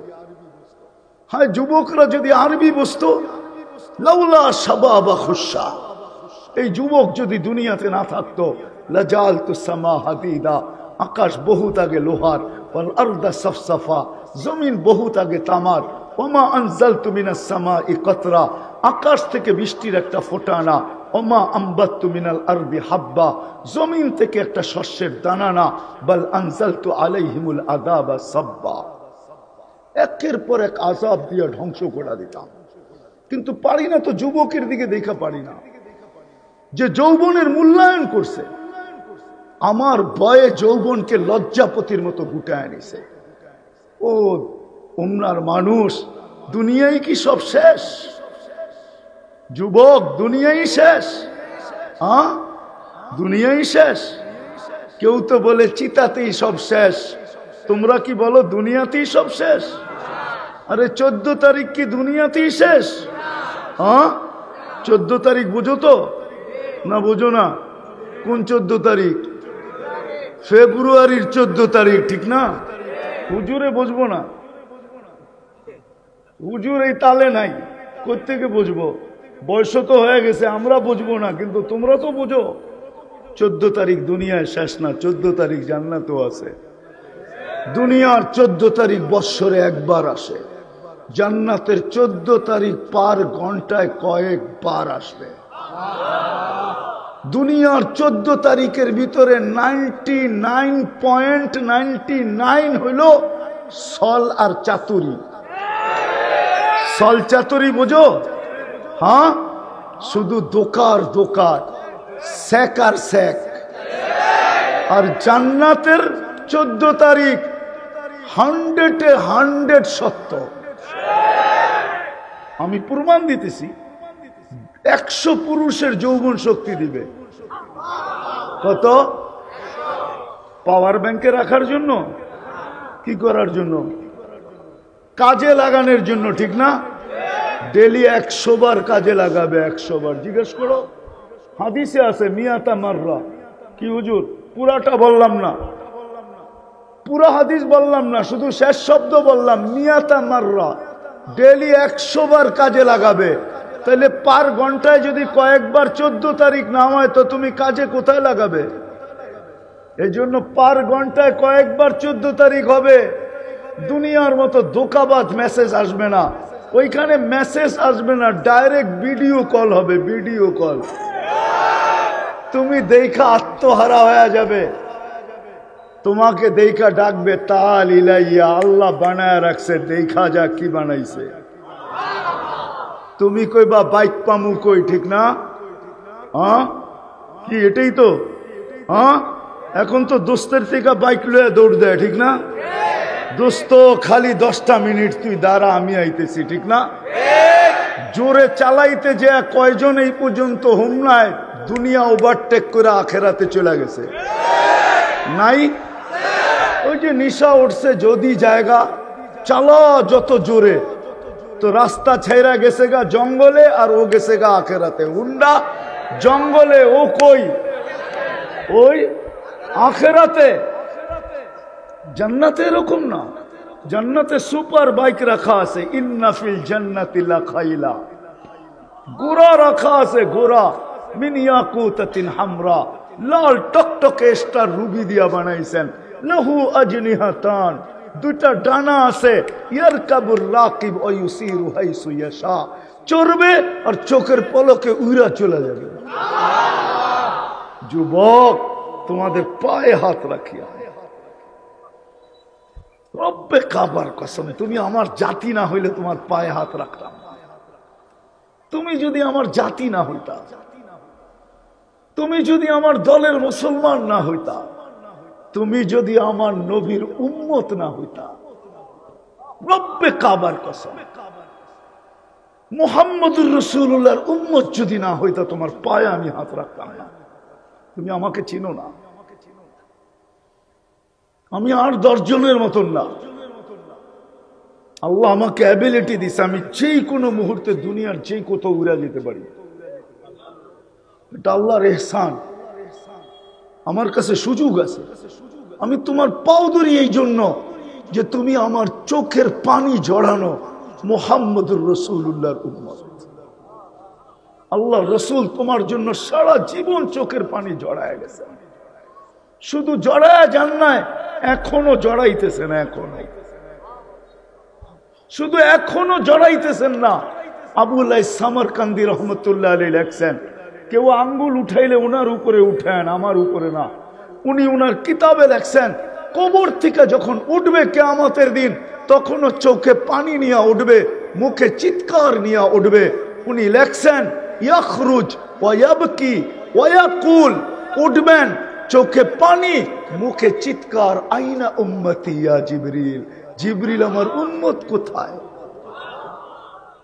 হায় যুবকরা যদি আরবি বুঝতো, লাউলা শাবাবা খুশা। এই যুবক যদি দুনিয়াতে না থাকতো, লাজালতু সামা হাদিদা, আকাশ বহুত আগে লোহার, ওয়াল আরদা সাফসাফা, জমিন বহুত আগে তামার, ওমা আনজালতু মিনাস সামাই কতরা, আকাশ থেকে বৃষ্টির একটা ফোঁটা না, ওমা আম্বাতু মিনাল আরদি হাব্বা, জমিন থেকে একটা শস্যের দানা না, বাল আনজালতু আলাইহিমুল আযাবা সাব্বা, একের পর এক আযাব দিয়ে ধ্বংস করে দিতাম। কিন্তু পারি না তো, যুবকের দিকে দেখা পারি না যে যৌবনের মূল্যায়ন করছে। আমার বয়ে যৌবনকে লজ্জাপতির মতো গুটায় নিছে। ও উমরার মানুষ, দুনিয়ায় কি সব শেষ? যুবক, দুনিয়াই শেষ? হ্যাঁ, দুনিয়াই শেষ। কেউ তো বলে চিতাতেই সব শেষ, তোমরা কি বলো দুনিয়াতেই সব শেষ? আরে 14 তারিখ কি দুনিয়াতেই শেষ? হ্যাঁ, 14 তারিখ বুঝো তো না? বুঝো না? কোন 14 তারিখ? ফেব্রুয়ারির 14 তারিখ, ঠিক না? হুজুরে বুঝবো না, হুজুর এই তালে নাই, কোত্থেকে বুঝবো? বয়স তো হয়ে গেছে, আমরা বুঝবো না, কিন্তু তোমরা তো বুঝো। 14 তারিখ দুনিয়ায় শেষ না, 14 তারিখ জান্নাতও আছে। দুনিয়ার 14 তারিখ বৎসরে একবার আসে, জান্নাতের 14 তারিখ পার ঘন্টায় কয়েকবার আসবে। দুনিয়ার 14 তারিখের ভিতরে 99.99 হইল সল আর চাতুরি। সল চাতুরি বুঝো? হ্যাঁ, শুধু দোকার দোকার, সেক আর সেক। আর জান্নাতের 14 তারিখ 100-এ 100 সত্য। আমি প্রমাণ দিতেছি, 100 পুরুষের যৌবন শক্তি দিবে। কত? পাওয়ার ব্যাংকে রাখার জন্য, কি করার জন্য? কাজে লাগানোর জন্য, ঠিক না? ডেলি 100 বার কাজে লাগাবে, 100 বার। জিজ্ঞেস করো, হাদিসে আছে মিয়াতা মাররা। কি হুজুর? পুরাটা বললাম না, পুরা হাদিস বললাম না, শুধু শেষ শব্দ বললাম, মিয়াতা মাররা। ডেলি 100 বার কাজে লাগাবে। তাহলে পার ঘন্টায় যদি কয়েকবার 14 তারিখ না হয়, তো তুমি কাজে কোথায় লাগাবে? এই জন্য পার ঘন্টায় কয়েকবার 14 তারিখ হবে। দুনিয়ার মতো ধোঁকাবাজ মেসেজ আসবে না, ওইখানে মেসেজ আসবে না, ডাইরেক্ট ভিডিও কল হবে। ভিডিও কল, তুমি দেখা আত্মহারা হয়ে যাবে। তোমাকে দেখা ডাকবে, তাল ইলাইয়া, আল্লাহ বানায় রাখছে, দেখা যা কি বানাইছে। তুমি কইবা বাইক পামু কই, ঠিক না? হ্যাঁ, কি এটাই তো? হ্যাঁ, এখন তো দোস্তের থেকে বাইক লয়ে দৌড় দেয়, ঠিক না? দোস্ত খালি 10টা মিনিট তুই দাঁড়া, আমি আইতেছি, ঠিক না? জোরে চালাইতে যে কয়জন এই পর্যন্ত হুমনায় দুনিয়া ওভারটেক করে আখেরাতে চলে গেছে? নাই? ওই যে নিশা উঠছে, যদি জায়গা চালা যত জোরে, তো রাস্তা ছেড়া গেছে গা জঙ্গলে, আর ও গেছে গা আখেরাতে। হুন্ডা জঙ্গলে, ও কই? ওই আখেরাতে। জান্নাতে এরকম না, জান্নাতে সুপার বাইক রাখা আছে। ইন্না ফিল জান্নাতি লাখাইলা, ঘোড়া রাখা আছে, ঘোড়া মিন ইয়াকুতাতিন হামরা, লাল টকটকে স্টার রুবি দিয়া বানাইছেন। লাহু আজনিহাতান, দুইটা ডানা আছে। ইয়ারকাবুর রাকিব ওয়া ইউসিরু হাইসু ইয়াশা, চড়বে আর চোখের পলকে উইরা চলে যাবে। যুবক, তোমাদের পায়ে হাত রাখিয়া রব্বে কাবার কসম, তুমি আমার জাতি না হইলে তোমার পায়ে হাত রাখতাম না। তুমি যদি আমার জাতি না হইতা, তুমি যদি আমার দলের মুসলমান না হইতা, তুমি যদি আমার নবীর উম্মত না হইতা, রব্বে কাবার কসম, মুহাম্মদুর রাসূলুল্লাহর উম্মত যদি না হইতা, তোমার পায়ে আমি হাত রাখতাম না। তুমি আমাকে চিনো না, আমি আর 10 জনের মতন না। আল্লাহ আমাকে অ্যাবিলিটি দিছে, আমি যেই কোনো মুহূর্তে দুনিয়ার যে কোথাও উড়ে যেতে পারি। এটা আল্লাহর ইহসান। আমার কাছে সুযোগ আছে। আমি তোমার পাও ধরি এই জন্য যে তুমি আমার চোখের পানি ঝরানো মুহাম্মদুর রাসূলুল্লাহর উম্মত। আল্লাহ রসুল তোমার জন্য সারা জীবন চোখের পানি জড়ায় গেছে। শুধু জড়ায় যান নাই, এখনো জড়াইতেছেন। এখনো শুধু এখনো জড়াইতেছেন না। আবুল সামরকান্দি রহমতুল্লাহ আলাইহি লেখছেন, কেউ আঙ্গুল উঠাইলে ওনার উপরে উঠেন, আমার উপরে না। উনি ওনার কিতাবে লেখছেন কবর থেকে যখন উঠবে কিয়ামতের দিন তখনও চোখে পানি নিয়ে উঠবে, মুখে চিৎকার নিয়ে উঠবে। উনি লেখছেন ইয়াখরুজ ওয়া ইয়াবকি ওয়া ইয়াকুল, উঠবেন চোখে পানি মুখে চিৎকার, আইনা উম্মতি ইয়া জিবরিল, জিবরিল আমার উম্মত কোথায়?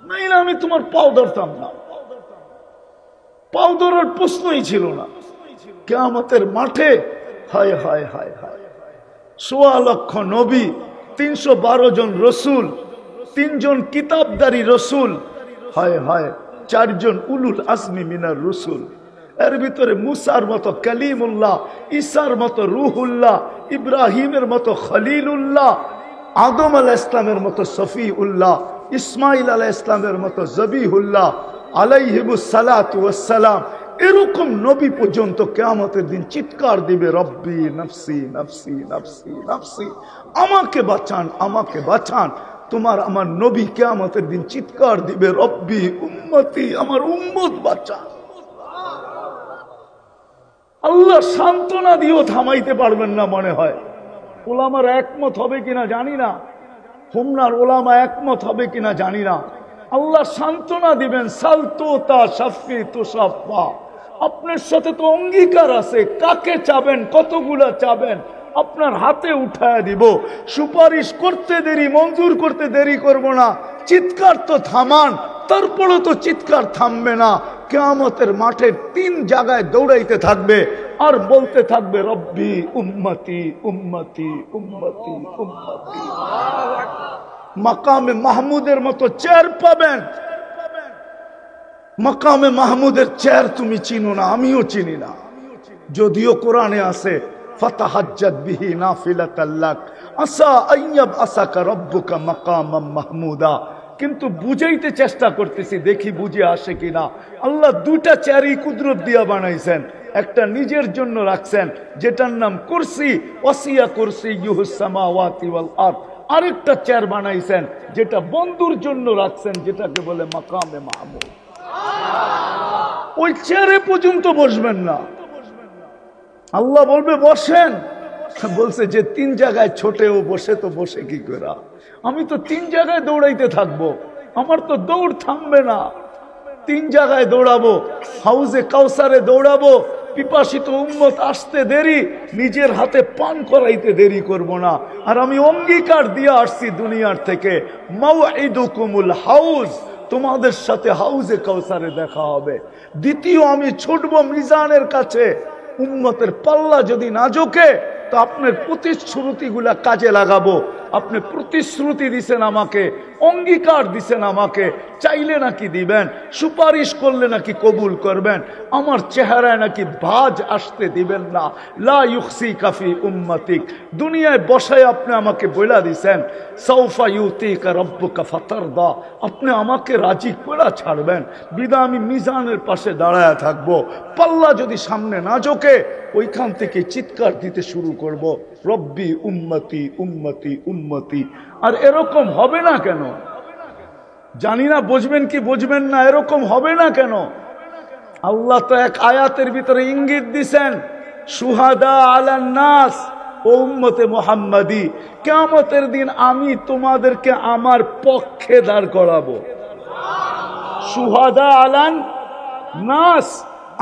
নাইলে আমি তোমার পাও ধরতাম না, পাও ধরার প্রশ্নই ছিল না। কিয়ামতের মাঠে হায় হায় হায় হায়, ১৬ লক্ষ নবী, ৩১২ জন রসুল, ৩ জন কিতাবদারি রসুল, হায় হায় 4 জন উলুল আজমি মিনার রসুল। এর ভিতরে মুসার মতো কালিমুল্লাহ, ঈসার মতো রুহুল্লাহ, ইব্রাহিমের মতো খলিলুল্লাহ, আদম আলাইহিস ইসলামের মতো সফিউল্লাহ, ইসমাইল আলাইহিস ইসলামের মতো জবিহুল্লাহ আলাইহিমুস সালাতু ওয়াস সালাম, এরকম নবী পর্যন্ত কিয়ামতের দিন চিৎকার দিবে রব্বি নফসি নফসি নফসি নফসি, আমাকে বাঁচান আমাকে বাঁচান। তোমার আমার নবী কিয়ামতের দিন চিৎকার দিবে রব্বি উম্মতি, আমার উম্মত বাঁচান। আল্লাহ সান্ত্বনা দিয়েও থামাইতে পারবেন না মনে হয়। ওলামার একমত হবে কিনা জানি না, হোমনার ওলামা একমত হবে কিনা জানি না। আল্লাহ সান্ত্বনা দিবেন সালতোতা শাফি তুসাফা, আপনার সাথে তো অঙ্গীকার আছে, কাকে চাবেন কতগুলা চাবেন আপনার হাতে উঠায় দিব। সুপারিশ করতে দেরি, মঞ্জুর করতে দেরি করব না। চিৎকার তো থামান, তারপরও তো চিৎকার থামবে না। কিয়ামতের মাঠে 3 জায়গায় দৌড়াইতে থাকবে আর বলতে থাকবে রব্বি উম্মতি উম্মতি উম্মতি উম্মতি। মাকামে মাহমুদের মতো চেয়ার পাবেন। মাকামে মাহমুদের চেয়ার তুমি চিনো না, আমিও চিনি না, যদিও কোরআনে আছে ফাতাহাজ্জাত বিহি নাফিলাতাল লাক আসা আইয়াব আসাকা রব্বুকা মাকামাম মাহমুদা। কিন্তু বুঝাইতে চেষ্টা করতেছি, দেখি বুঝে আসে কিনা। আল্লাহ 2টা চেয়ারই কুদরত দিয়া বানাইছেন, একটা নিজের জন্য রাখছেন যেটার নাম কুরসি, ওয়াসিয়া কুরসি ইউহুস সামাওয়াতি ওয়াল আরদ। আরেকটা চেয়ার বানাইছেন যেটা বন্ধুর জন্য রাখছেন, যেটাকে বলে মাকামে মাহমুদ। ওই চেয়ারে পর্যন্ত বসবেন না। আল্লাহ বলবে বসেন, বলছে যে 3 জায়গায় ছোটেও বসে, তো বসে কি করে? আমি তো 3 জায়গায় দৌড়াইতে থাকবো, আমার তো দৌড় থামবে না। 3 জায়গায় দৌড়াবো, হাউজে কাউসারে দৌড়াবো, পিপাসিত উম্মত আসতে দেরি, নিজের হাতে পান করাইতে দেরি করব না। আর আমি অঙ্গীকার দিয়ে আসছি দুনিয়ার থেকে, মাউইদুকুমুল হাউজ, তোমাদের সাথে হাউজে কাউসারে দেখা হবে। দ্বিতীয়, আমি ছুটবো মিজানের কাছে। উম্মতের পাল্লা যদি না ঝোঁকে তো আপনার প্রতিশ্রুতিগুলা কাজে লাগাবো। আপনি প্রতিশ্রুতি দিছেন আমাকে, অঙ্গীকার দিছেন আমাকে, চাইলে নাকি দিবেন, সুপারিশ করলে নাকি কবুল করবেন, আমার চেহারায় নাকি ভাঁজ আসতে দিবেন না। লা ইউখসি কাফি উম্মতিক, দুনিয়ায় বসায় আপনি আমাকে বইলা দিছেন সাউফা ইউতিকা রব্বুকা ফাতারদা, আপনি আমাকে রাজি করে ছাড়বেন। বিদা আমি মিজানের পাশে দাঁড়ায় থাকবো। পাল্লা যদি সামনে না ঝোঁকে ওইখান থেকে চিৎকার দিতে শুরু করব, রব্বি উম্মতি উম্মতি উম্মতি। আর এরকম হবে না কেন জানি না, বুঝবেন কি বুঝবেন না, এরকম হবে না কেন? আল্লাহ তো এক আয়াতের ভিতরে ইঙ্গিত দিছেন, শুহাদা আলান নাস ও উম্মতে মুহাম্মাদি, কিয়ামতের দিন আমি তোমাদেরকে আমার পক্ষে দাঁড় করাবো। শুহাদা আলান নাস,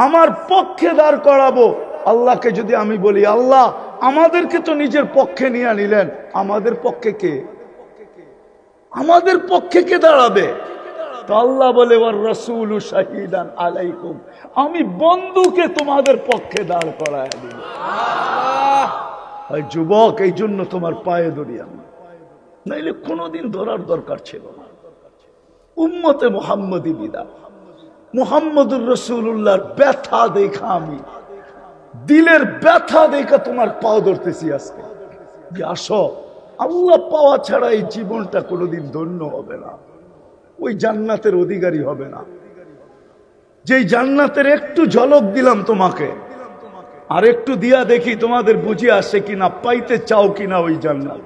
আমার পক্ষে দাঁড় করাবো। আল্লাহকে যদি আমি বলি আল্লাহ আমাদেরকে তো নিজের পক্ষে নিয়ে নিলেন, আমাদের পক্ষে কে? আমাদের পক্ষে কে দাঁড়াবে? তো আল্লাহ বলে ওয়ার রাসূলু শাহিদান আলাইকুম, আমি বন্ধুকে তোমাদের পক্ষে দাঁড় করায় দিব। যুবক, এই জন্য তোমার পায়ে ধরি আমি, নাইলে কোনোদিন ধরার দরকার ছিল না। উম্মতে মুহাম্মদি বিদা, মুহাম্মদুর রাসূলুল্লাহর ব্যথা দেখা, আমি দিলের ব্যথা দেখা তোমার পাও ধরতেছি আজকে যে আসো। আল্লাহ পাওয়া ছাড়া এই জীবনটা কোনোদিন ধন্য হবে না, ওই জান্নাতের অধিকারী হবে না। যেই জান্নাতের একটু ঝলক দিলাম তোমাকে, আর একটু দিয়া দেখি তোমাদের বুঝে আসে কিনা, পাইতে চাও কিনা ওই জান্নাত?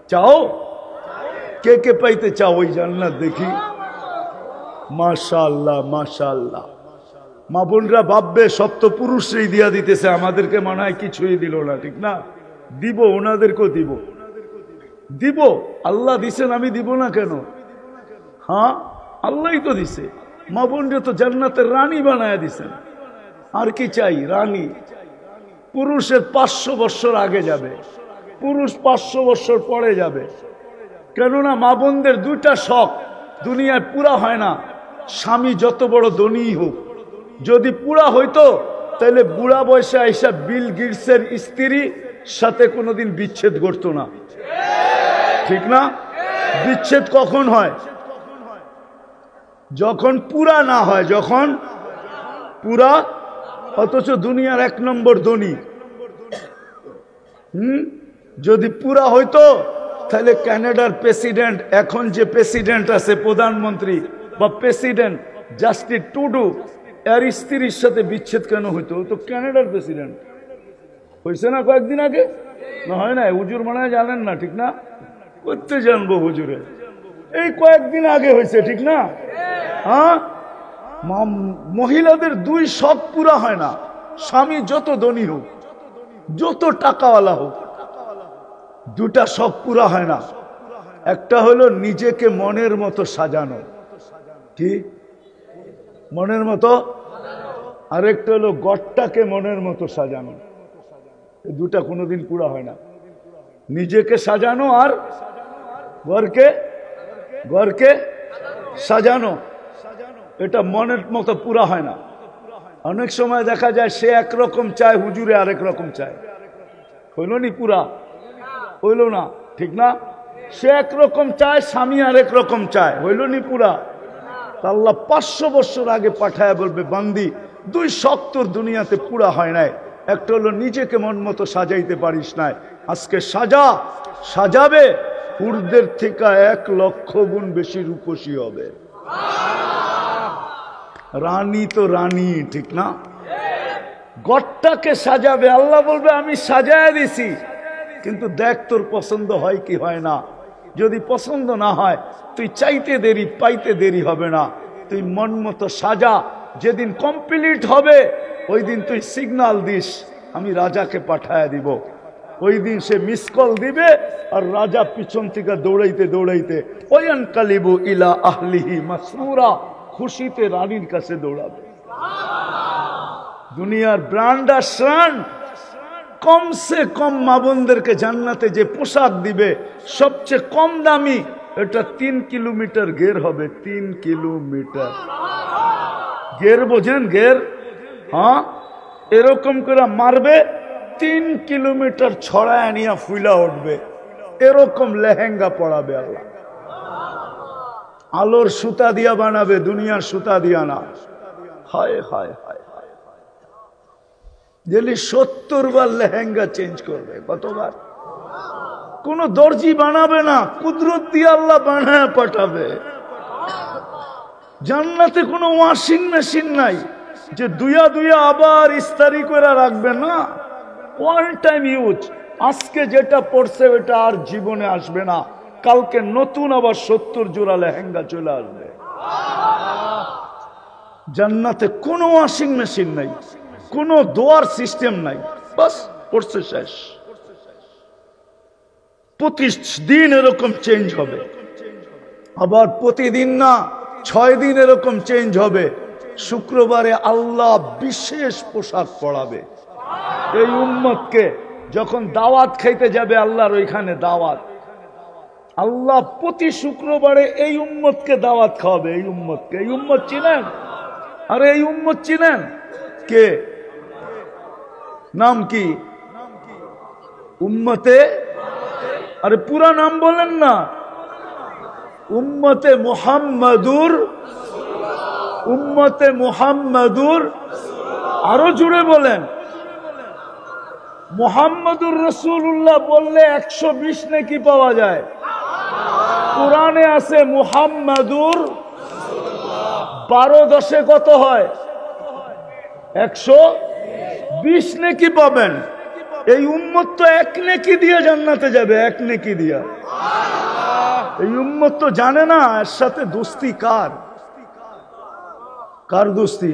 চাও? কে কে পাইতে চাও ওই জান্নাত? দেখি। মাশাআল্লাহ মাশাআল্লাহ। মা বোনরা ভাববে সব তো পুরুষরাই দিয়া দিতেছে, আমাদেরকে মনে হয় কিছুই দিল না, ঠিক না? দিব, ওনাদেরকেও দিব, দিব। আল্লাহ দিছেন, আমি দিব না কেন? হ্যাঁ, আল্লাহই তো দিছে। মা বোনরা তো জান্নাতের রানী বানায় দিছেন, আর কি চাই? রানী। পুরুষের 500 বছর আগে যাবে, পুরুষ 500 বছর পরে যাবে। কেননা মা বোনদের দুইটা শখ দুনিয়ায় পুরা হয় না। স্বামী যত বড় ধনীই হোক, যদি পুরা হইতো তাহলে বুড়া বয়সে আইসা বিল গেটসের স্ত্রী সাথে কোনোদিন বিচ্ছেদ করতো না, ঠিক না? বিচ্ছেদ কখন হয়? যখন পুরা না হয়, যখন পুরা, অথচ দুনিয়ার 1 নম্বর ধনী। যদি পুরা হইতো তাহলে কানাডার প্রেসিডেন্ট, এখন যে প্রেসিডেন্ট আছে, প্রধানমন্ত্রী বা প্রেসিডেন্ট জাস্টিন ট্রুডো, এর স্ত্রীর সাথে বিচ্ছেদ কেন হইতো? তো কানাডার প্রেসিডেন্ট হয়েছে না কয়েকদিন আগে? না হয় না? হুজুর মনে হয় জানেন না, ঠিক না? করতে জানবো হুজুরে, এই কয়েকদিন আগে হয়েছে, ঠিক না? হ্যাঁ, মহিলাদের 2 শখ পুরা হয় না। স্বামী যত ধনী হোক, যত টাকাওয়ালা হোক, 2টা শখ পুরা হয় না। একটা হলো নিজেকে মনের মতো সাজানো, কি মনের মতো, আরেকটা হলো ঘরটাকে মনের মতো সাজানো। এই 2টা কোনোদিন পুরা হয় না। নিজেকে সাজানো আর ঘরকে সাজানো, এটা মনের মতো পুরা হয় না। অনেক সময় দেখা যায় সে একরকম চায়, হুজুরে আরেক রকম চায়। হইল নি পুরা? হইল না, ঠিক না? সে একরকম চায়, স্বামী আরেক রকম চায়, হইল নি পুরা? আল্লাহ 500 বছর আগে পাঠায় বলবে, বান্দি 2 শখ তোর দুনিয়াতে পুরা হয় নাই। একটা হলো নিজেকে মন মতো সাজাইতে পারিস নাই, আজকে সাজাবে, হুরদের থেকে 1 লক্ষ গুণ বেশি রূপসী হবে। রানী তো রানী, ঠিক না? ঘরটাকে সাজাবে, আল্লাহ বলবে আমি সাজায় দিছি, কিন্তু দেখ তোর পছন্দ হয় কি হয় না। যদি পছন্দ না হয়, তুই চাইতে দেরি পাইতে দেরি হবে না। তুই মন মতো সাজা, যেদিন কমপ্লিট হবে ওই দিন তুই সিগন্যাল দিস, আমি রাজাকে পাঠায় দিব। ওই দিন সে মিস কল দিবে, আর রাজা পিছন থেকে দৌড়াইতে দৌড়াইতে ওয়ানকালিবু ইলা আহলিহি মাসরুরা, খুশিতে রানীর কাছে দৌড়াবে। দুনিয়ার ব্র্যান্ড আর শান, কমসে কম মা বোনদেরকে জান্নাতে যে পোশাক দিবে সবচেয়ে কম দামি, এটা 3 কিলোমিটার গের হবে। 3 কিলোমিটার গের, বোঝেন গের? হ্যাঁ, এরকম করে মারবে, 3 কিলোমিটার ছড়ায় নিয়ে ফুলা উঠবে। এরকম লেহেঙ্গা পরাবে আল্লাহ। আলোর সুতা দিয়া বানাবে, দুনিয়ার সুতা দিয়া না। হায় হায় হায়, যেলি 70 বার লেহেঙ্গা চেঞ্জ করবে। কতবার? কোন দর্জি বানাবে না, কুদরত দিয়ে আল্লাহ বানায় পাঠাবে। জান্নাতে কোনো ওয়াশিং মেশিন নাই যে দুয়া আবার ইস্তারি করে রাখবে না। One time use. আজকে যেটা পড়ছে ওটা আর জীবনে আসবে না, কালকে নতুন আবার 70 জোড়া লেহেঙ্গা চলে আসবে। জান্নাতে কোনো ওয়াশিং মেশিন নাই, কোনো দোয়ার সিস্টেম নাই, বাস পড়ছে শেষ। প্রতিদিন এরকম চেঞ্জ হবে, আবার প্রতিদিন না 6 দিন এরকম চেঞ্জ হবে। শুক্রবারে আল্লাহ বিশেষ পোশাক পরাবে এই উম্মতকে। যখন দাওয়াত খাইতে যাবে আল্লাহর ওইখানে দাওয়াত, আল্লাহ প্রতি শুক্রবারে এই উম্মতকে দাওয়াত খাওয়াবে। এই উম্মতকে, এই উম্মত চিনেন? আরে এই উম্মত চিনেন? কে? নাম কি? উম্মতে, আরে পুরা নাম বলেন না। উম্মতে মুহাম্মাদুর, উম্মতে মুহাম্মাদুর। আরো জুড়ে বলেন। মুহাম্মাদুর রাসূলুল্লাহ বললে 120 নেকি পাওয়া যায়। কোরআনে আছে মুহাম্মাদুর 12 10 কত হয়? 120 নেকি পাবেন। এই উম্মত তো 1 নেকি দিয়ে জান্নাতে যাবে, 1 নেকি দিয়া। এই উম্মত তো জানে না এর সাথে দোস্তি কার। কার দোস্তি?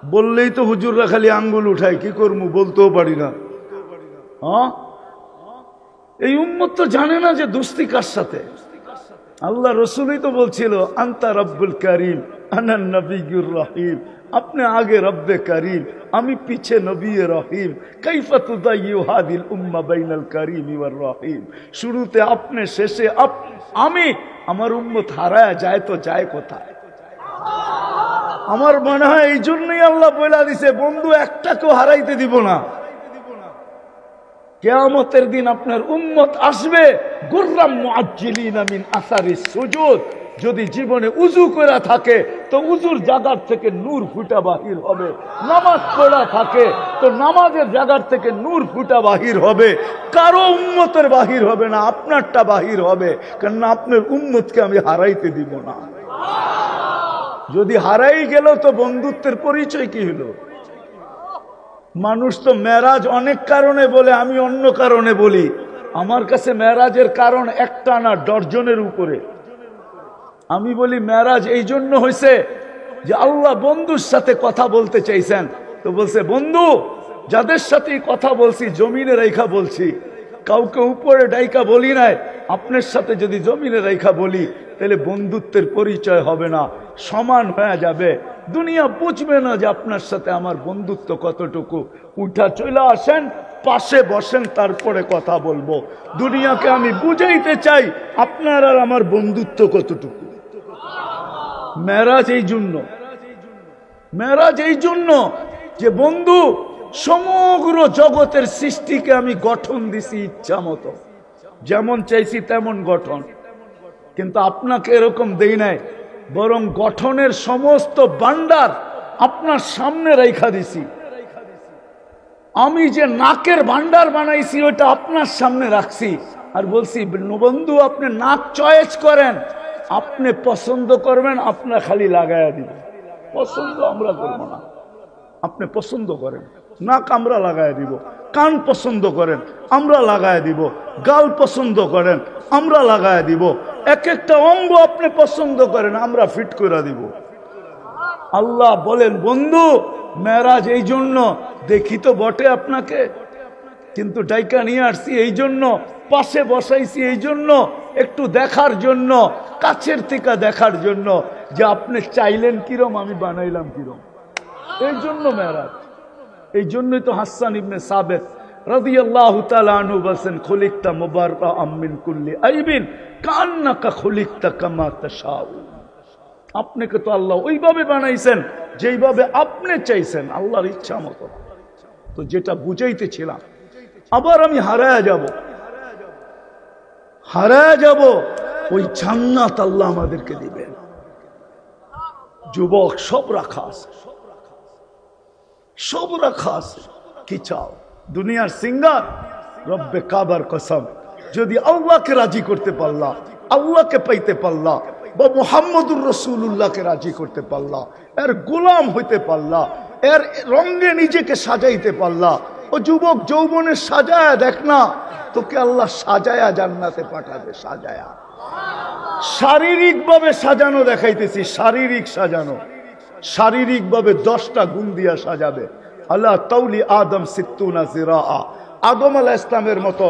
বললেই তো হুজুররা খালি আঙ্গুল উঠায়, কি করবো বলতেও পারি না। হ্যাঁ, এই উম্মত তো জানে না যে দোস্তি কার সাথে। আল্লাহ রসুলই তো বলছিল আন্তা রব্বুল করিম আনান নবিয়ুর রহিম, আপনি আগে রব্বে করিম, আমি পিছে নবী রহিম। কাইফা তুদাইয়ু হাদিল উম্মাহ বাইনাল করিম ওয়ার রহিম। শুরুতে আপনি, শেষে আমি। আমার উম্মত হারায় যায় তো যায় কোথায়? আমার মনে হয় এই জন্যই আল্লাহ বলে দিছে বন্ধু একটাকেও হারাইতে দিব না। কিয়ামতের দিন আপনার উম্মত আসবে গুররাম মুআজ্জিলিনা মিন আসারিস সুজুদ। যদি জীবনে উযু করা থাকে তো উযুর জায়গার থেকে নূর ফুটা বাহির হবে, নামাজ পড়া থাকে তো নামাজের জায়গার থেকে নূর ফুটা বাহির হবে। কারো উম্মতের বাহির হবে না, আপনারটা বাহির হবে, কারণ আপনার উম্মতকে আমি হারাইতে দিব না। যদি হারাই গেল তো বন্ধুত্বের পরিচয় কি হলো? মানুষ তো মেরাজ অনেক কারণে বলে, আমি অন্য কারণে বলি। আমার কাছে মেরাজের কারণ একটা না, ডর্জনের উপরে। আমি বলি মেরাজ এই জন্য হয়েছে যে আল্লাহ বন্ধুর সাথে কথা বলতে চাইছেন, তো বলছে বন্ধু যাদের সাথে কথা বলছি জমিনে রেখা বলছি, কাউকে উপরে ডাইকা বলি নাই। আপনার সাথে যদি জমিনে রেখা বলি তাহলে বন্ধুত্বের পরিচয় হবে না, সমান হয়ে যাবে। দুনিয়া বুঝবে না যে আপনার সাথে আমার বন্ধুত্ব কতটুকু। উঠা চলে আসেন, পাশে বসেন, তারপরে কথা বলবো। দুনিয়াকে আমি বুঝাইতে চাই আপনার আর আমার বন্ধুত্ব কতটুকু। মেরাজ এই জন্য, মেরাজ এই জন্য যে বন্ধু সমগ্র জগতের সৃষ্টিকে আমি গঠন দিছি ইচ্ছা মতো, যেমন চাইছি তেমন গঠন, কিন্তু আপনাকে এরকম দেই নাই, বরং গঠনের সমস্ত ভান্ডার আপনার সামনে রেখা দিছি। আমি যে নাকের ভান্ডার বানাইছি ওটা আপনার সামনে রাখছি, আর বলছি বন্ধু আপনি নাক চয়েস করেন, আপনি পছন্দ করবেন, আপনার খালি লাগাইয়া দিব। পছন্দ আমরা করবো না, আপনি পছন্দ করেন, নাক আমরা লাগাইয়া দিব। কান পছন্দ করেন, আমরা লাগাইয়া দিব। গাল পছন্দ করেন, আমরা লাগাইয়া দিব। এক একটা অঙ্গ আপনি পছন্দ করেন, আমরা ফিট করে দিব। আল্লাহ বলেন বন্ধু মেরাজ এই জন্য, দেখি তো বটে আপনাকে, কিন্তু ডাইকা নিয়ে আসছি এই জন্য, পাশে বসাইছি এই জন্য, একটু দেখার জন্য, কাছের থেকে দেখার জন্য যে আপনি চাইলেন কিরম, আমি বানাইলাম কিরম। এই জন্য মেরাজ। এই জন্যই তো হাসান ইবনে সাবিত রাদিয়াল্লাহু তাআলা আনহু বলেন খুলিকতা মুবাররাআম মিন কুল্লি আইবিন কান্নাকা খুলিকতা কামা তাশাউ। আপনাকে তো আল্লাহ ওইভাবে বানাইছেন যেইভাবে আপনি চাইছেন, আল্লাহর ইচ্ছা মতো। তো যেটা বুঝাইতেছিলাম, আবার আমি হারায়া যাব, হারায়া যাব, ওই জান্নাত আল্লাহ আমাদেরকে দিবেন। যুবক সব রাখা আছে, সব রাখা আছে, কি চাও? দুনিয়ার সিঙ্গার রব্বে কাবার কসম, যদি আল্লাহকে রাজি করতে পারলা, আল্লাহকে পাইতে পারলা, বা মুহাম্মদুর রাসূলুল্লাহকে রাজি করতে পারলা, এর গোলাম হইতে পারলা, এর রঙে নিজেকে সাজাইতে পারলা। ও যুবক যৌবনে সাজায়া দেখ না, তোকে আল্লাহ সাজায়া জান্নাতে পাঠাবে। সাজায়া, শারীরিক ভাবে সাজানো দেখাইতেছি, শারীরিক সাজানো, শারীরিক ভাবে 10টা গুণ দিয়া সাজাবে। আল্লাহ তাউলি আদম সিত্তুনা জিরাআ, আদম আলাইহিস ইসলামের মতো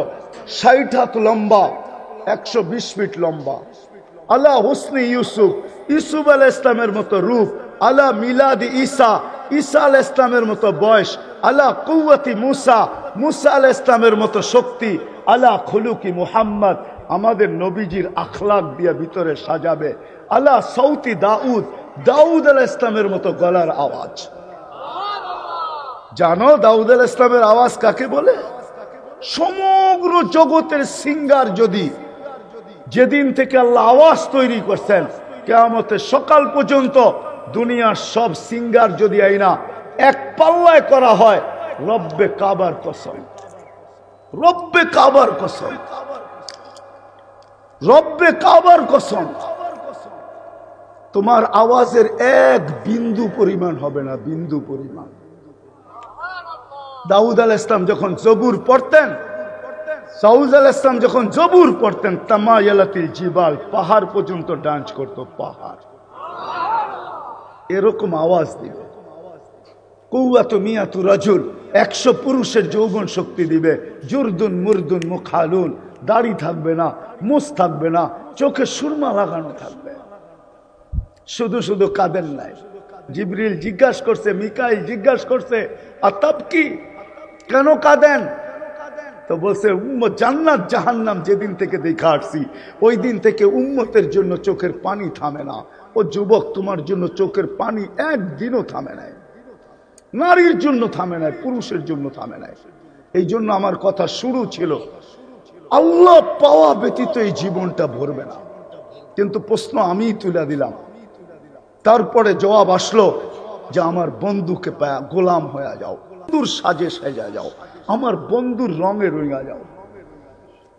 60 হাত লম্বা, 120 ফিট লম্বা। আল্লাহ হুসনি ইউসুফ, ইউসুফ আলাইহিস ইসলামের মতো রূপ। আল্লাহ মিলাদি ঈসা, ঈসা আলাইহিস ইসলামের মতো বয়স। আল্লাহ কুওয়াতি মুসা, মুসা আলাইহিস ইসলামের মতো শক্তি। আল্লাহ খুলুকি মুহাম্মদ, আমাদের নবীজির আখলাক দিয়া ভিতরে সাজাবে। আল্লাহ সৌতি দাউদ, দাউদ আলাইহিস ইসলামের মতো গলার আওয়াজ। জানো দাউদ আলাইহিস ইসলামের আওয়াজ কাকে বলে? সমগ্র জগতের সিঙ্গার যদি যেদিন থেকে আল্লাহ আওয়াজ তৈরি করছেন কিয়ামতের সকাল পর্যন্ত দুনিয়ার সব সিঙ্গার যদি আইনা এক পাল্লায় করা হয়, রব্বে কাবার কসম, রব্বে কাবার কসম, রব্বে কাবার কসম, তোমার আওয়াজের এক বিন্দু পরিমাণ হবে না, বিন্দু পরিমাণ। দাউদ আলাইহিস সালাম যখন জবুর পড়তেন, দাউদ আলাইহিস সালাম যখন জবুর পড়তেন, তামায়ালাতিল জিবাল, পাহাড় পর্যন্ত ডান্স করত, পাহাড় এরকম আওয়াজ দিবে। কুওয়াতু মিয়াতু রাজুল, 100 পুরুষের যৌবন শক্তি দিবে। জুরদুন মুরদুন মুখালুন, দাড়ি থাকবে না, মুছ থাকবে না, চোখে সুরমা লাগানো থাকবে, শুধু শুধু কাঁদেন নাই। জিবরিল জিজ্ঞাসা করছে, মিকাইল জিজ্ঞাসা করছে, আতাব কি, কেন কাঁদেন? তো বলছে, উম্মত জান্নাত জাহান্নাম যেদিন থেকে দেখা আসছি ওই দিন থেকে উম্মতের জন্য চোখের পানি থামে না। ও যুবক, তোমার জন্য চোখের পানি একদিনও থামে নাই, নারীর জন্য থামে নাই, পুরুষের জন্য থামে নাই। এই জন্য আমার কথা শুরু ছিল, আল্লাহ পাওয়া ব্যতীত এই জীবনটা ভরবে না। কিন্তু প্রশ্ন আমি তুলে দিলাম, তারপরে জবাব আসলো যে আমার বন্ধুকে পায়া গোলাম হয়ে যাও, বন্ধুর সাজে সাজা যাও, আমার বন্ধুর রঙে রঙা যাও,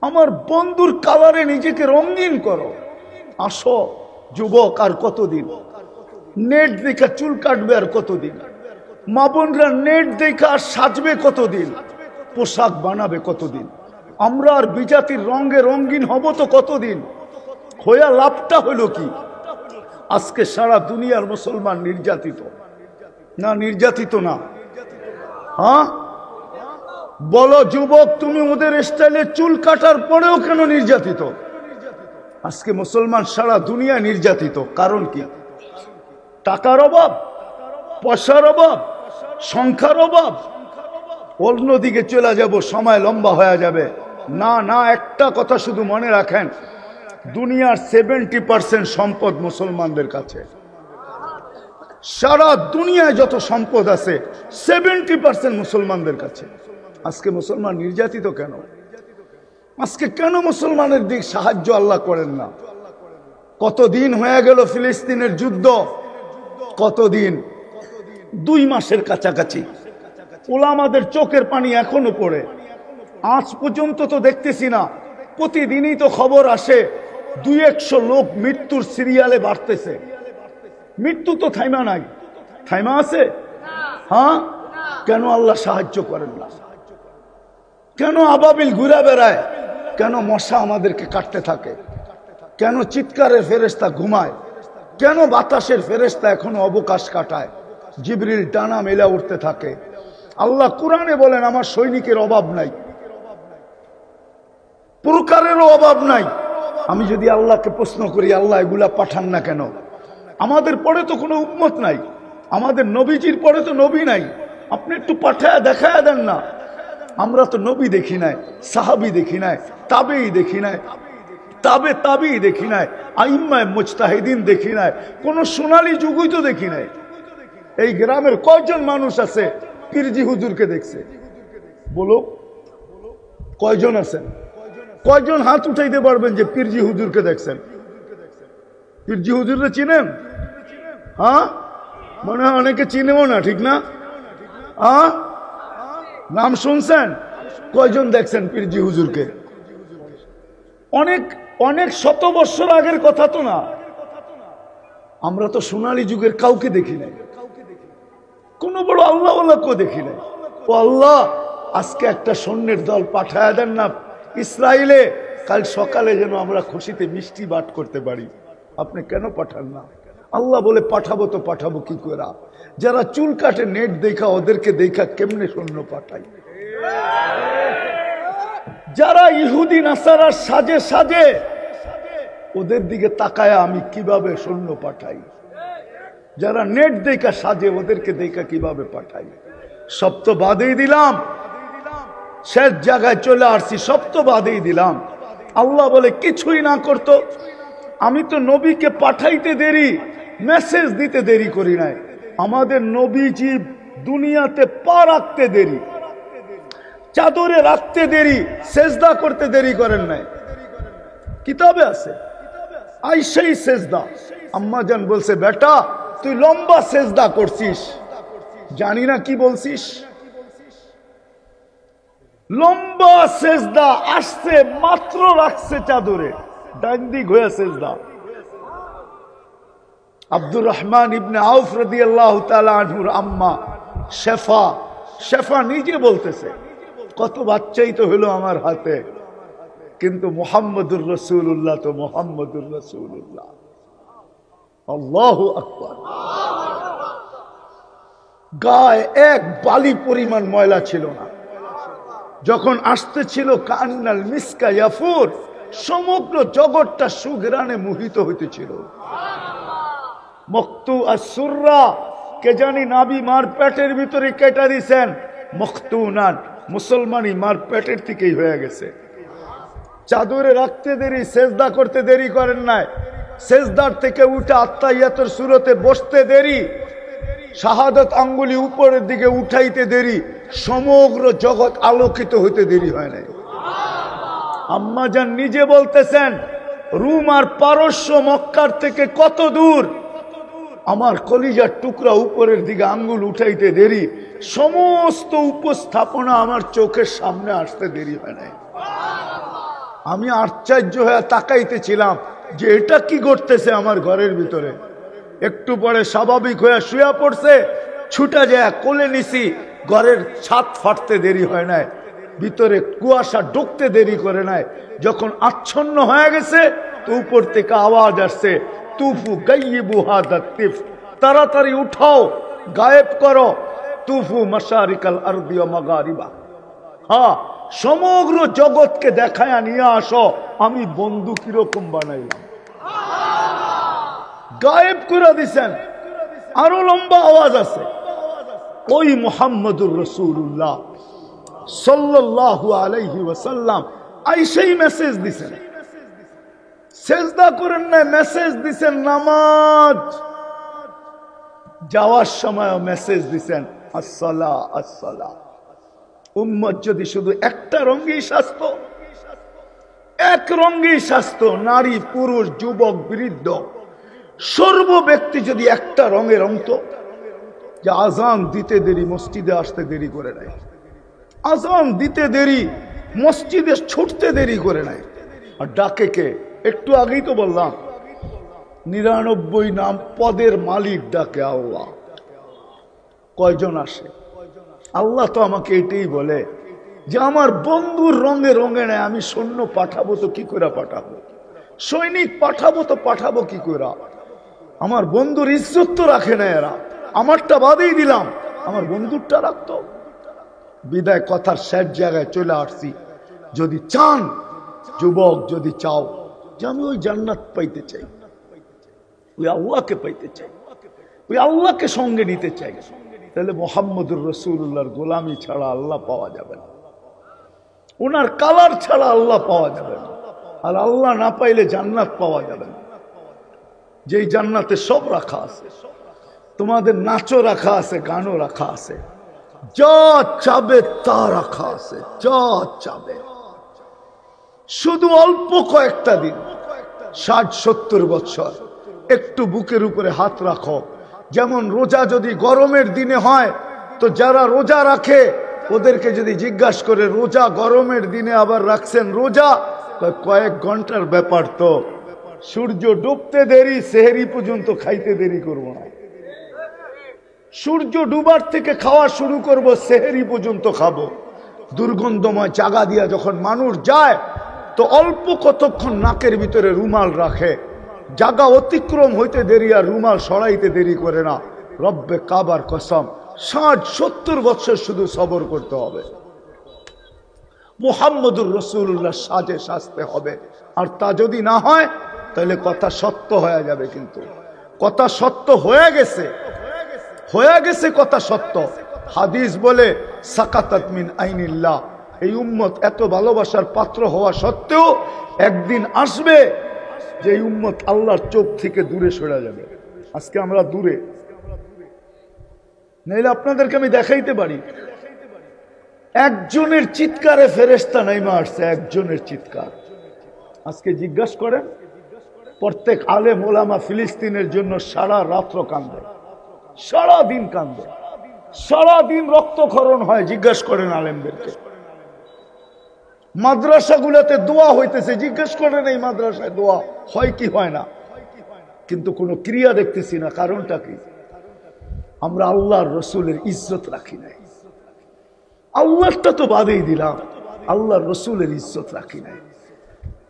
আমার বন্ধুর কালারে নিজেকে রঙিন করো। আসো যুবক, আর কতদিন নেট দেখা চুল কাটবে, আর কতদিন মা বোনরা নেট দেখা সাজবে, কতদিন পোশাক বানাবে, কতদিন আমরা আর বিজাতির রঙে রঙিন হব, তো কতদিন হইয়া লাভটা হলো কি? আজকে সারা দুনিয়ার মুসলমান নির্যাতিত না, নির্যাতিত না? হ্যাঁ বলো যুবক, তুমি ওদের স্টাইলে চুল কাটার পরেও কেন নির্যাতিত? আজকে মুসলমান সারা দুনিয়া নির্যাতিত। কারণ কি? টাকার অভাব, পয়সার অভাব, সংখ্যার অভাব। অন্যদিকে চলে যাব, সময় লম্বা হয়ে যাবে। না না, একটা কথা শুধু মনে রাখেন, দুনিয়ার 70% সম্পদ মুসলমানদের কাছে। সারা দুনিয়ায় যত সম্পদ আছে 70% মুসলমানদের কাছে। আজকে মুসলমান নির্যাতিত কেন? আজকে কেন মুসলমানের দিক সাহায্য আল্লাহ করেন না? কতদিন হয়ে গেল ফিলিস্তিনের যুদ্ধ, কতদিন? 2 মাসের কাছাকাছি। ওলামাদের চোখের পানি এখনো পড়ে। আজ পর্যন্ত তো দেখতেছি না, প্রতিদিনই তো খবর আসে 200 লোক মৃত্যুর সিরিয়ালে বাড়তেছে। মৃত্যু তো থাইমা নাই, থাইমা আছে? হ্যাঁ, কেন আল্লাহ সাহায্য করেন না? কেন আবাবিল ঘুরে বেড়ায়? কেন মশা আমাদেরকে কাটতে থাকে? কেন চিৎকারের ফেরেশতা ঘুমায়? কেন বাতাসের ফেরেশতা এখনো অবকাশ কাটায়? জিবরিল ডানা মেলা উঠতে থাকে। আল্লাহ কোরআনে বলেন, আমার সৈনিকের অভাব নাই, প্রকারেরও অভাব নাই। আমি যদি আল্লাহকে প্রশ্ন করি, আল্লাহ এগুলা পাঠান না কেন? আমাদের পরে তো কোনো উম্মত নাই, আমাদের নবীজির পরে তো নবী নাই, আপনি একটু পাঠায় দেখায় দেন না। আমরা তো নবী দেখি নাই, সাহাবী দেখি নাই, তাবেই দেখি নাই, তাবেই দেখি নাই, আইম্মায়ে মুজতাহিদিন দেখি নাই, কোন সোনালী যুগই তো দেখি নাই। এই গ্রামের কয়জন মানুষ আছে পীরজি হুজুরকে দেখছে? বলো, কয়জন আছেন? কয়জন হাত উঠাইতে পারবেন যে পীরজি হুজুরকে দেখছেন? পীরজি হুজুরকে চিনেন? হ্যাঁ, মনে হয় অনেকে চিনেও না, ঠিক না? হ্যাঁ, নাম শুনছেন? কয়জন দেখছেন পীরজি হুজুরকে? অনেক অনেক শত বছর আগের কথা তো না। আমরা তো সোনালী যুগের কাউকে দেখি নাই, কোন বড় আল্লাহওয়ালাকেও দেখি নাই। ও আল্লাহ, আজকে একটা সৈন্যের দল পাঠায় দেন না ইসরায়েলে, কাল সকালে যেন আমরা খুশিতে মিষ্টি বাট করতে পারি। আপনি কেন পাঠান না? আল্লাহ বলে, পাঠাবো তো পাঠাবো কি করে? যারা চুল কাটে নেট দেখা, ওদেরকে দেখা কেমনে সৈন্য পাঠাই? যারা ইহুদি নাসারার সাজে সাজে, ওদের দিকে তাকায় আমি কিভাবে সৈন্য পাঠাই? যারা নেট দেখা সাজে, ওদেরকে দেখা কিভাবে পাঠাই? সব তো বাদেই দিলাম, শেষ জায়গায় চলে আসছি, সব তো বাদেই দিলাম। আল্লাহ বলে, কিছুই না করতো, আমি তো নবীকে পাঠাইতে দেরি, মেসেজ দিতে দেরি করি নাই। আমাদের নবীজি দুনিয়াতে পা রাখতে দেরি, চাদরে রাখতে দেরি, সেজদা করতে দেরি করেন নাই। কিতাবে আছে, আইসাই সেজদা। আম্মা জান বলছে, বেটা তুই লম্বা সেজদা করছিস, জানি না কি বলছিস। লম্বা সেজদা আসছে, মাত্র রাখছে চাদরে, ডান দিক হয়ে সেজদা। আব্দুর রহমান ইবনে আউফ রাদিয়াল্লাহু তাআলা আনহুর আম্মা শেফা নিজে বলতেছে, কত বাচ্চাই তো হলো আমার হাতে, কিন্তু মুহাম্মদুর রাসূলুল্লাহ তো মুহাম্মদুর রাসূলুল্লাহ। আল্লাহু আকবার। গায়ে এক বালি পরিমাণ ময়লা ছিল না। যখন আসতেছিল কান্নাল মিসকা ইয়াফুর, সমগ্র জগৎটা সুঘ্রাণে মোহিত হইতেছিল। মক্তু আসুররা, কে জানি নাবি মার পেটের ভিতরে কেটে দিছেন, মখতুনান, মুসলমানি মার পেটের থেকেই হয়ে গেছে। চাদরে রাখতে দেরি, সেজদা করতে দেরি করেন নাই, সেজদার থেকে উঠে আত্তাহিয়াতের সুরতে বসতে দেরি, শাহাদাত আঙ্গুলি উপরের দিকে উঠাইতে দেরি, সমগ্র জগৎ আলোকিত হইতে দেরি হয় নাই। আম্মা জান নিজে বলতেছেন, রুম আর পারস্য মক্কার থেকে কত দূর, আমার কলিজার টুকরা উপরের দিকে আঙ্গুল উঠাইতে দেরি, সমস্ত উপস্থাপনা আমার চোখের সামনে আসতে দেরি হয় নাই। আমি আশ্চর্য হয়ে তাকাইতেছিলাম যে এটা কি ঘটতেছে আমার ঘরের ভিতরে। একটু পরে স্বাভাবিক হয়ে শুয়ে পড়ছে, ছুটা যায় কোলে নিছি, ঘরের ছাদ ফাটতে দেরি হয় নাই, ভিতরে কুয়াশা ঢুকতে দেরি করে নাই। যখন আচ্ছন্ন হয়ে গেছে তো উপর থেকে আওয়াজ আসছে, তুফু গাইয়িবু হাদা তিফ, তাড়াতাড়ি উঠাও, গায়েব করো, তুফু মাশারিকাল আরদি ওয়া মাগারিবা। হ্যাঁ, সমগ্র জগৎকে দেখায়া নিয়ে আসো আমি বন্ধু কিরকম বানাইলাম। গায়েব করে দিছেন। আরো লম্বা আওয়াজ আছে, ওই মুহাম্মদুর রাসূলুল্লাহ সাল্লাল্লাহু আলাইহি ওয়াসাল্লাম আইসেই মেসেজ দিছেন, সেজদা করেন না, মেসেজ দিছেন নামাজ, যাওয়ার সময় মেসেজ দিছেন আসসালাহ আসসালাহ। উম্মত যদি শুধু একটা রঙেই স্বাস্থ্য, এক রঙেই স্বাস্থ্য, নারী পুরুষ যুবক বৃদ্ধ সর্ব ব্যক্তি যদি একটা রঙের অন্ত, যে আজান দিতে দেরি মসজিদে আসতে দেরি করে নাই, আজান দিতে দেরি মসজিদে ছুটতে দেরি করে নাই। আর ডাকে কে? একটু আগেই তো বললাম 99 নাম পদের মালিক ডাকে আল্লাহ। কয়জন আসে? আল্লাহ তো আমাকে এটাই বলে যে আমার বন্ধুর রঙে রঙে নেয়, আমি সৈন্য পাঠাবো তো কি করে পাঠাবো, সৈনিক পাঠাবো তো পাঠাবো কি করে? আমার বন্ধুর ইজ্জত তো রাখে না এরা, আমারটা বাদেই দিলাম, আমার বন্ধুরটা রাখতো। বিদায় কথার শেষ জায়গায় চলে আসছি। যদি চান যুবক, যদি চাও যে আমি ওই জান্নাত পাইতে চাই, ওই আল্লাহকে পাইতে চাই, ওই আল্লাহকে সঙ্গে নিতে চাই, তাহলে মুহাম্মদুর রাসূলুল্লাহর গোলামি ছাড়া আল্লাহ পাওয়া যাবে না, ওনার কালার ছাড়া আল্লাহ পাওয়া যাবে না। আর আল্লাহ না পাইলে জান্নাত পাওয়া যাবে না। যেই জান্নাতে সব রাখা আছে, তোমাদের নাচও রাখা আছে, গানও রাখা আছে, যা চাবে তা রাখা আছে, যা চাবে। শুধু অল্প কয়েকটা দিন, 60-70 বছর, একটু বুকের উপরে হাত রাখো। যেমন রোজা যদি গরমের দিনে হয়, তো যারা রোজা রাখে ওদেরকে যদি জিজ্ঞাসা করে রোজা গরমের দিনে আবার রাখছেন রোজা, কয়েক ঘন্টার ব্যাপার, তো সূর্য ডুবতে দেরি, সেহরি পর্যন্ত খাইতে দেরি করব না। সূর্য ডুবার থেকে খাওয়া শুরু করব, সেহরি পর্যন্ত খাবো। দুর্গন্ধময় জায়গা দিয়া যখন মানুষ যায় তো অল্প কতক্ষণ নাকের ভিতরে রুমাল রাখে, জায়গা অতিক্রম হইতে দেরি আর রুমাল সরাইতে দেরি করে না। রব্বে কাবার কসম, 60-70 বছর শুধু সবর করতে হবে। মুহাম্মদুর রাসূলুল্লাহ সাজে সাজতে হবে। আর তা যদি না হয় তাহলে কথা সত্য হয়ে যাবে। কিন্তু কথা সত্য হয়ে গেছে, হয়ে গেছে কথা সত্য। হাদিস বলে সাকাতাত মিন আইনিল্লাহ, এই উম্মত এত ভালোবাসার পাত্র হওয়া সত্ত্বেও একদিন আসবে যে এই উম্মত আল্লাহর চোখ থেকে দূরে সরে যাবে। আজকে আমরা দূরে, নাইলে আপনাদেরকে আমি দেখাইতে পারি, একজনের চিৎকারে ফেরেশতা নাইমা আসছে, একজনের চিৎকার। আজকে জিজ্ঞাসা করেন, প্রত্যেক আলেম ওলামা ফিলিস্তিনের জন্য সারা রাত্র কান্দে, সারা দিন কান্দে, সারা দিন রক্তক্ষরণ হয়। জিজ্ঞাসা করেন আলেমদেরকে। মাদ্রাসাগুলোতে দোয়া হইতেছে, জিজ্ঞেস করেন এই মাদ্রাসায় দোয়া হয় কি হয় না, কিন্তু কোনো ক্রিয়া দেখতেছি না। কারণটা কি? আমরা আল্লাহর রসুলের ইজ্জত রাখি নাই। আল্লাহটা তো বাদেই দিলাম, আল্লাহর রসুলের ইজ্জত রাখি নাই।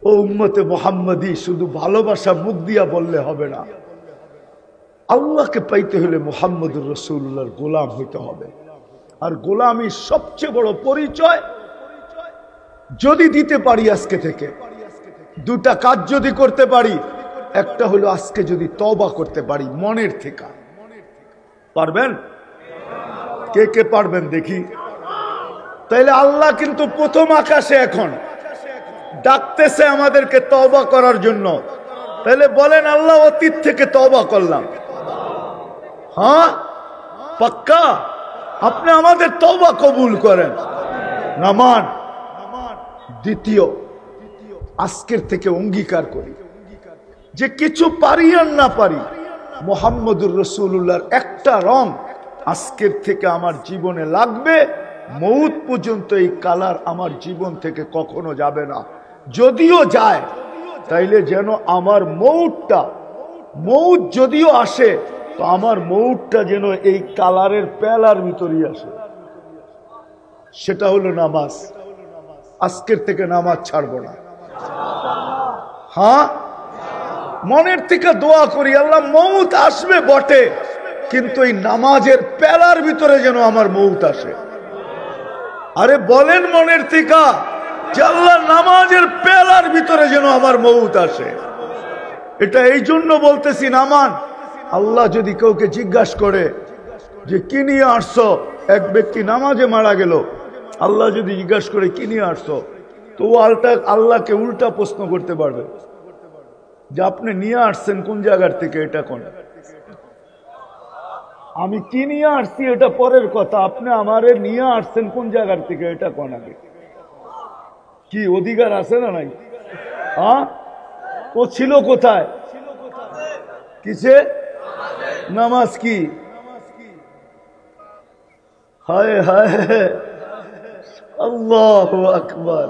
ও উম্মতে মুহাম্মাদি, শুধু ভালোবাসা মুখ দিয়া বললে হবে না, আল্লাহকে পাইতে হলে মুহাম্মদুর রাসূলুল্লাহর গোলাম হইতে হবে। আর গোলামীর সবচেয়ে বড় পরিচয় যদি দিতে পারি আজকে থেকে, দুটা কাজ যদি করতে পারি, একটা হলো আজকে যদি তওবা করতে পারি মনের থেকে। পারবেন? কে কে পারবেন দেখি? তাইলে আল্লাহ কিন্তু প্রথম আকাশে এখন ডাকতেছে আমাদেরকে তওবা করার জন্য। তাহলে বলেন আল্লাহ অতীত থেকে তওবা করলাম। হ্যাঁ পাক্কা? আপনি আমাদের তওবা কবুল করেন। নামান দ্বিতীয়, আজকের থেকে অঙ্গীকার করি যে কিছু পারি আর না পারি, মুহাম্মদুর রাসূলুল্লাহর একটা রং আজকের থেকে আমার জীবনে লাগবে। মৌত পর্যন্ত এই কালার আমার জীবন থেকে কখনো যাবে না। যদিও যায় তাইলে যেন আমার মৌত যদিও আসে, তো আমার মৌতটা যেন এই কালারের পেলার ভিতরেই আসে। সেটা হলো নামাজ। আজকের থেকে নামাজ ছাড়বো না। হ্যাঁ, মনের থেকে দোয়া করি আল্লাহ মৌত আসবে বটে, কিন্তু এই নামাজের পেলার ভিতরে যেন আমার মৌত আসে। আরে বলেন মনের থেকে যে আল্লাহ নামাজের পেলার ভিতরে যেন আমার মৌত আসে। এটা এই জন্য বলতেছি নামান। আল্লাহ যদি কাউকে জিজ্ঞাসা করে যে কি নিয়ে আসছো, এক ব্যক্তি নামাজে মারা গেল, আল্লাহ যদি জিজ্ঞাসা করে কি নিয়ে আসছো, তো ও আল্লাহকে উল্টা প্রশ্ন করতে পারবে যে আপনি নিয়ে আসছেন কোন জায়গার থেকে, এটা কোন? আমি কি নিয়ে আসছি এটা পরের কথা, আপনি আমারে নিয়ে আসছেন কোন জায়গার থেকে এটা কোন? আগে কি অধিকার আছে না নাই? হ্যাঁ, ও ছিল কোথায়? কিসে? নামাজ কি? হায় হায় আল্লাহু আকবার।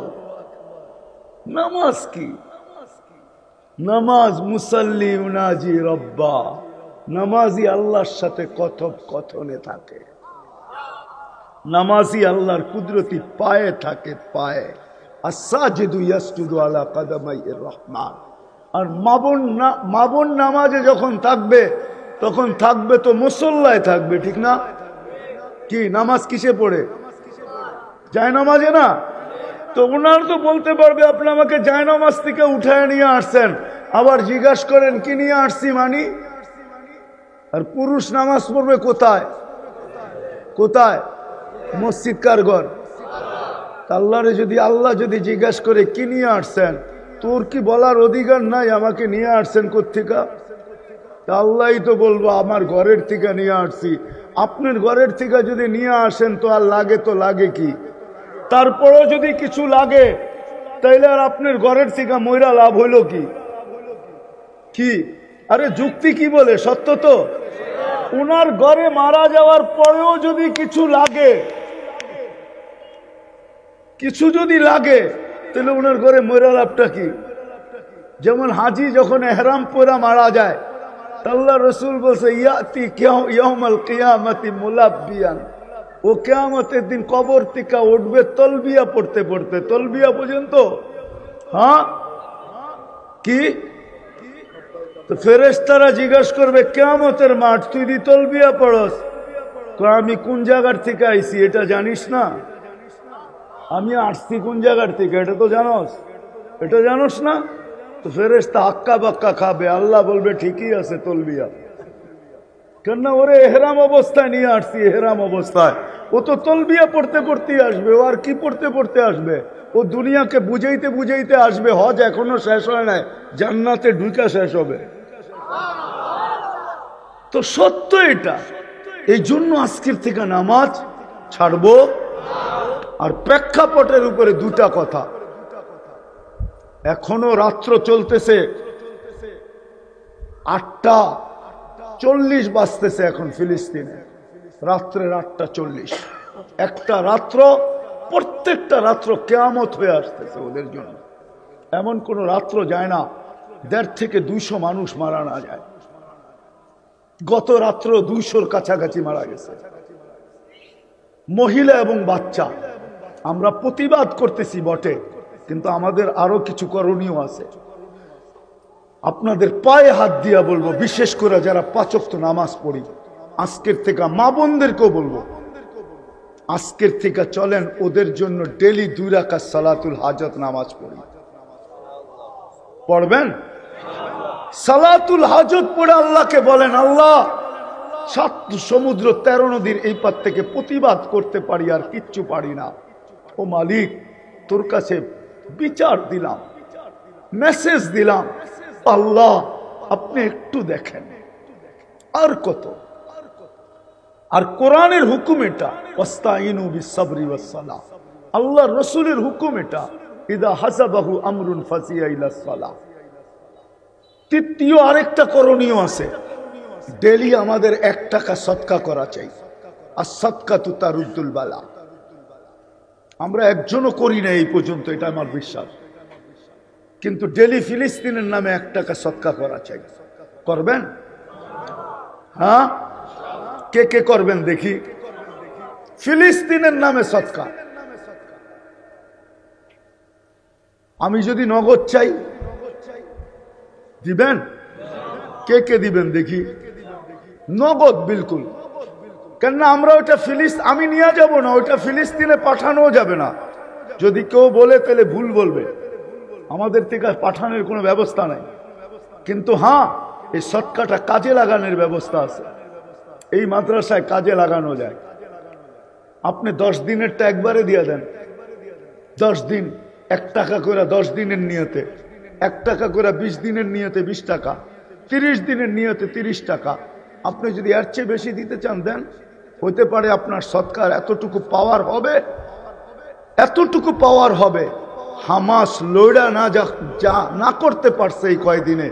নামাজ কি? নামাজ মুসাল্লি উনাজি রব্বা, নামাজি আল্লাহর সাথে কথনে থাকে। নামাজি আল্লাহর কুদরতি পায়ে থাকে, পায়ে। আস-সাজিদু ইয়াসজুদু আলা কাদামাইর রহমান। আর মাবুন নামাজে যখন থাকবে তখন থাকবে তো মুসল্লায় থাকবে, ঠিক না? কি নামাজ কিসে পড়ে? জায়নামাজে না? তো ওনার তো বলতে পারবে আপনি আমাকে জায়নামাজ থেকে উঠায় নিয়ে আসছেন, আবার জিজ্ঞাসা করেন কি নিয়ে আসছি মানি। আর পুরুষ নামাজ পড়বে কোথায়? কোথায়? মসজিদ কার ঘর? আল্লাহ যদি জিজ্ঞাসা করে কি নিয়ে আসছেন, তোর কি বলার অধিকার নাই আমাকে নিয়ে আসছেন কোত্থেকা? আল্লাহই তো বলবো আমার ঘরের থেকে নিয়ে আসছি। আপনার ঘরের থেকে যদি নিয়ে আসেন তো আর লাগে তো লাগে কি? তারপরও যদি কিছু লাগে তাইলে আর আপনার ঘরের থেকে ময়রা লাভ হইল কি? কি আরে যুক্তি কি বলে? সত্য তো। উনার ঘরে মারা যাওয়ার পরেও যদি কিছু লাগে, কিছু যদি লাগে, তাহলে উনার ঘরে ময়রা লাভটা কি? যেমন হাজি যখন এহরাম পরা মারা যায়, আল্লাহ রসুল বলছে ইয়াতি ইয়াউমাল কিয়ামতি মুলাব্বিয়ান, ও কিয়ামতের দিন কবর থেকে উঠবে তলবিয়া পড়তে পড়তে। তলবিয়া পর্যন্ত? হ্যাঁ কি? তো ফেরেশতারা জিজ্ঞাসা করবে কিয়ামতের মাঠ তুই দি তলবিয়া পড়স? আমি কোন জায়গার থেকে আইছি এটা জানিস না? আমি আসছি কোন জায়গার থেকে এটা তো জানোস? এটা জানোস না? তো ফেরেশতা হাক্কা বাক্কা খাবে। আল্লাহ বলবে ঠিকই আছে তলবিয়া, কেননা ওরে এহরাম অবস্থায় নিয়ে আসছি। এহরাম অবস্থায় ও তো তলবিয়া পড়তে পড়তে আসবে। ও আর কি পড়তে পড়তে আসবে? ও দুনিয়াকে বুঝাইতে বুঝাইতে আসবে। হজ এখনো শেষ হয় নাই, জান্নাতে ঢুকা শেষ হবে। তো সত্য এটা। এই জন্য আজকের থেকে নামাজ ছাড়বো। আর প্রেক্ষাপটের উপরে দুটা কথা। এখনো রাত্র চলতেছে, 8:40 বাজতেছে এখন ফিলিস্তিনে, রাত্রের 8:40। একটা রাত্র, প্রত্যেকটা রাত্র কিয়ামত হয়ে আসতেছে ওদের জন্য। এমন কোন রাত্র যায় না 1.5 থেকে 200 মানুষ মারা না যায়। গত রাত্র 200-র কাছাকাছি মারা গেছে, মহিলা এবং বাচ্চা। আমরা প্রতিবাদ করতেছি বটে, কিন্তু আমাদের আরো কিছু করণীয় আছে। আপনাদের পায়ে হাত দিয়া বলবো, বিশেষ করে যারা 5 ওয়াক্ত নামাজ পড়ি, আজকের থেকে মা বোনদেরকেও বলবো, আজকের থেকে চলেন ওদের জন্য ডেলি 2 রাকাত সালাতুল হাজত নামাজ পড়ি। পড়বেন? সালাতুল হাজত পড়ে আল্লাহকে বলেন, আল্লাহ 7 সমুদ্র 13 নদীর এই পার থেকে প্রতিবাদ করতে পারি আর কিচ্ছু পারি না। ও মালিক, তোর কাছে বিচার দিলাম, মেসেজ দিলাম, আল্লাহ আপনি একটু দেখেন। আর কত? আর কোরআনের হুকুম এটা, ওয়াস্তাইনু বিসসাবরি ওয়াসসালাহ। আল্লাহর রাসূলের হুকুম এটা, ইদা হাসাবাহু আমরুন ফাজিয়া ইলাস সালাহ। তৃতীয় আরেকটা করণীয় আছে, ডেইলি আমাদের 1 টাকা সদকা করা চাই। আর সাদকাতু তারুদ্দুল বালা। আমরা একজনও করি না এই পর্যন্ত, এটা আমার বিশ্বাস, কিন্তু ডেইলি ফিলিস্তিনের নামে 1 টাকা সদকা করা চাই। করবেন? হ্যাঁ, কে কে করবেন দেখি? ফিলিস্তিনের নামে সদকা। আমি যদি নগদ চাই দিবেন? কে কে দিবেন দেখি? নগদ বিলকুল। কেন আমরা ওটা আমি নিয়ে যাব না, ওটা ফিলিস্তিনে পাঠানো যাবে না। যদি কেউ বলে তাহলে ভুল বলবে, আমাদের থেকে পাঠানোর কোনো ব্যবস্থা নাই। কিন্তু হ্যাঁ, এই সদকাটা কাজে লাগানোর ব্যবস্থা আছে। এই মাদ্রাসায় কাজে লাগানো যায়। আপনি 10 দিনেরটা একবারে দিয়ে দেন, 10 দিন 1 টাকা করে, 10 দিনের নিয়তে 1 টাকা করে, 20 দিনের নিয়তে 20 টাকা, 30 দিনের নিয়তে 30 টাকা। আপনি যদি এর চেয়ে বেশি দিতে চান দেন। হতে পারে আপনার সদকার এতটুকু পাওয়ার হবে, এতটুকু পাওয়ার হবে। হামাস লড়া না করতে পারছে এই কয়দিনে,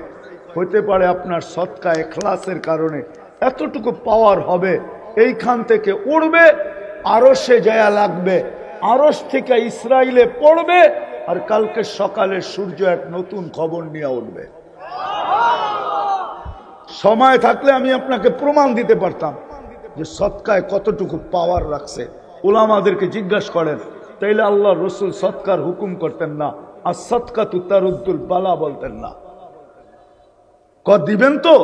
হতে পারে আপনার সদকা ইখলাসের কারণে এতটুকু পাওয়ার হবে। এইখান থেকে উড়বে, আরশে যায়া লাগবে, আরশ থেকে ইসরাইলে পড়বে, আর কালকে সকালে সূর্য এক নতুন খবর নিয়ে উঠবে। সময় থাকলে আমি আপনাকে প্রমাণ দিতে পারতাম যে সদকায় কতটুকু পাওয়ার রাখছে। উলামাদেরকে জিজ্ঞাসা করেন, তাইলে আল্লাহ রসুল সদকার হুকুম করতেন না, আর সদকাতু তারুদ্দুল বালা বলতেন না। দিবেন তো?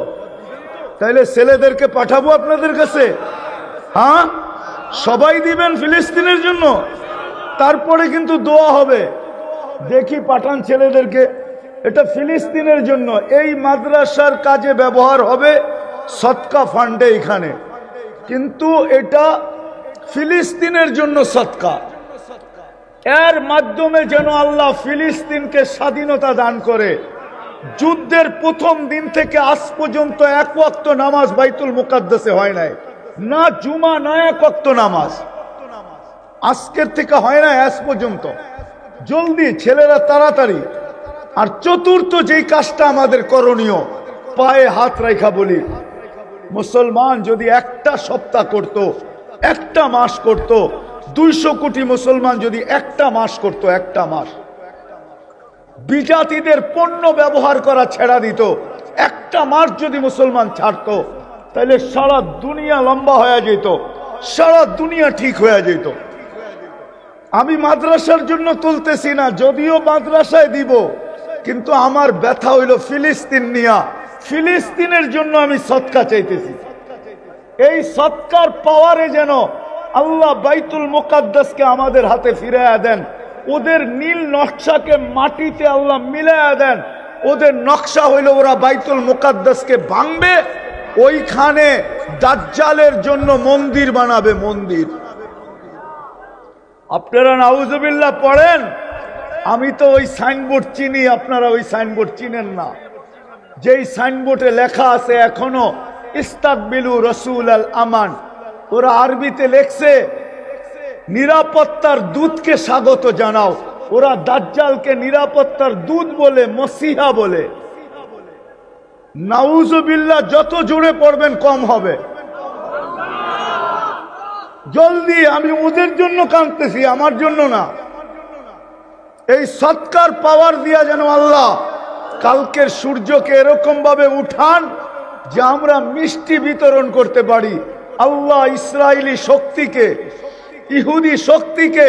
তাইলে ছেলেদেরকে পাঠাবো আপনাদের কাছে। হ্যাঁ, সবাই দিবেন ফিলিস্তিনের জন্য। তারপরে কিন্তু দোয়া হবে। দেখি পাঠান ছেলেদেরকে, এটা ফিলিস্তিনের জন্য, এই মাদ্রাসার কাজে ব্যবহার হবে, সদকা ফান্ডে এখানে, কিন্তু এটা ফিলিস্তিনের জন্য সদকা। এর মাধ্যমে যেন আল্লাহ ফিলিস্তিনকে স্বাধীনতা দান করে। যুদ্ধের প্রথম দিন থেকে আজ পর্যন্ত 1 ওয়াক্ত নামাজ বাইতুল মুকাদ্দাসে হয় নাই, না জুমা না 1 ওয়াক্ত নামাজ আজকের থেকে হয় না আজ পর্যন্ত। জলদি ছেলেরা তাড়াতাড়ি। আর চতুর্থ যেই কাজটা আমাদের করণীয়, পায়ে হাত রাখা বলি, মুসলমান যদি 1টা সপ্তাহ করত, 1টা মাস করত, 200 কোটি মুসলমান যদি 1টা মাস করত, 1টা মাস বিজাতিদের পণ্য ব্যবহার করা ছেড়া দিত, 1টা মাস যদি মুসলমান ছাড়তো, তাহলে সারা দুনিয়া লম্বা হয়ে যেত, সারা দুনিয়া ঠিক হয়ে যেত। আমি মাদ্রাসার জন্য তুলতেছি না, যদিও মাদ্রাসায় দিব, কিন্তু আমার ব্যথা হইল ফিলিস্তিন নিয়া। ফিলিস্তিনের জন্য আমি সদকা চাইতেছি। এই সদকার পাওয়ারে যেন আল্লাহ বাইতুল মুকাদ্দাসকে আমাদের হাতে ফিরাইয়া দেন, ওদের নীল নকশাকে মাটিতে আল্লাহ মিলাইয়া দেন। ওদের নকশা হইল ওরা বাইতুল মুকাদ্দাসকে ভাঙবে, ওইখানে দাজ্জালের জন্য মন্দির বানাবে, মন্দির। আপনারা নাউজুবিল্লাহ পড়েন। আমি তো ওই সাইনবোর্ড চিনি, আপনারা ওই সাইনবোর্ড চিনেন না। যেই সাইনবোর্ডে লেখা আছে এখনো, ইস্তাকবিলু রাসূল আল আমান, ওরা আরবিতে লেখছে নিরাপত্তার দূতকে স্বাগত জানাও। ওরা দাজ্জালকে নিরাপত্তার দূত বলে, মসিহা বলে। নাউজুবিল্লাহ, যত জোরে পড়বেন কম হবে। জলদি, আমি ওদের জন্য কাঁদতেছি, আমার জন্য না। এই সৎকার পাওয়ার দিয়া যেন আল্লাহ কালকের সূর্যকে এরকম ভাবে উঠান যে আমরা মিষ্টি বিতরণ করতে পারি। আল্লাহ ইসরায়েলি শক্তিকে, ইহুদি শক্তিকে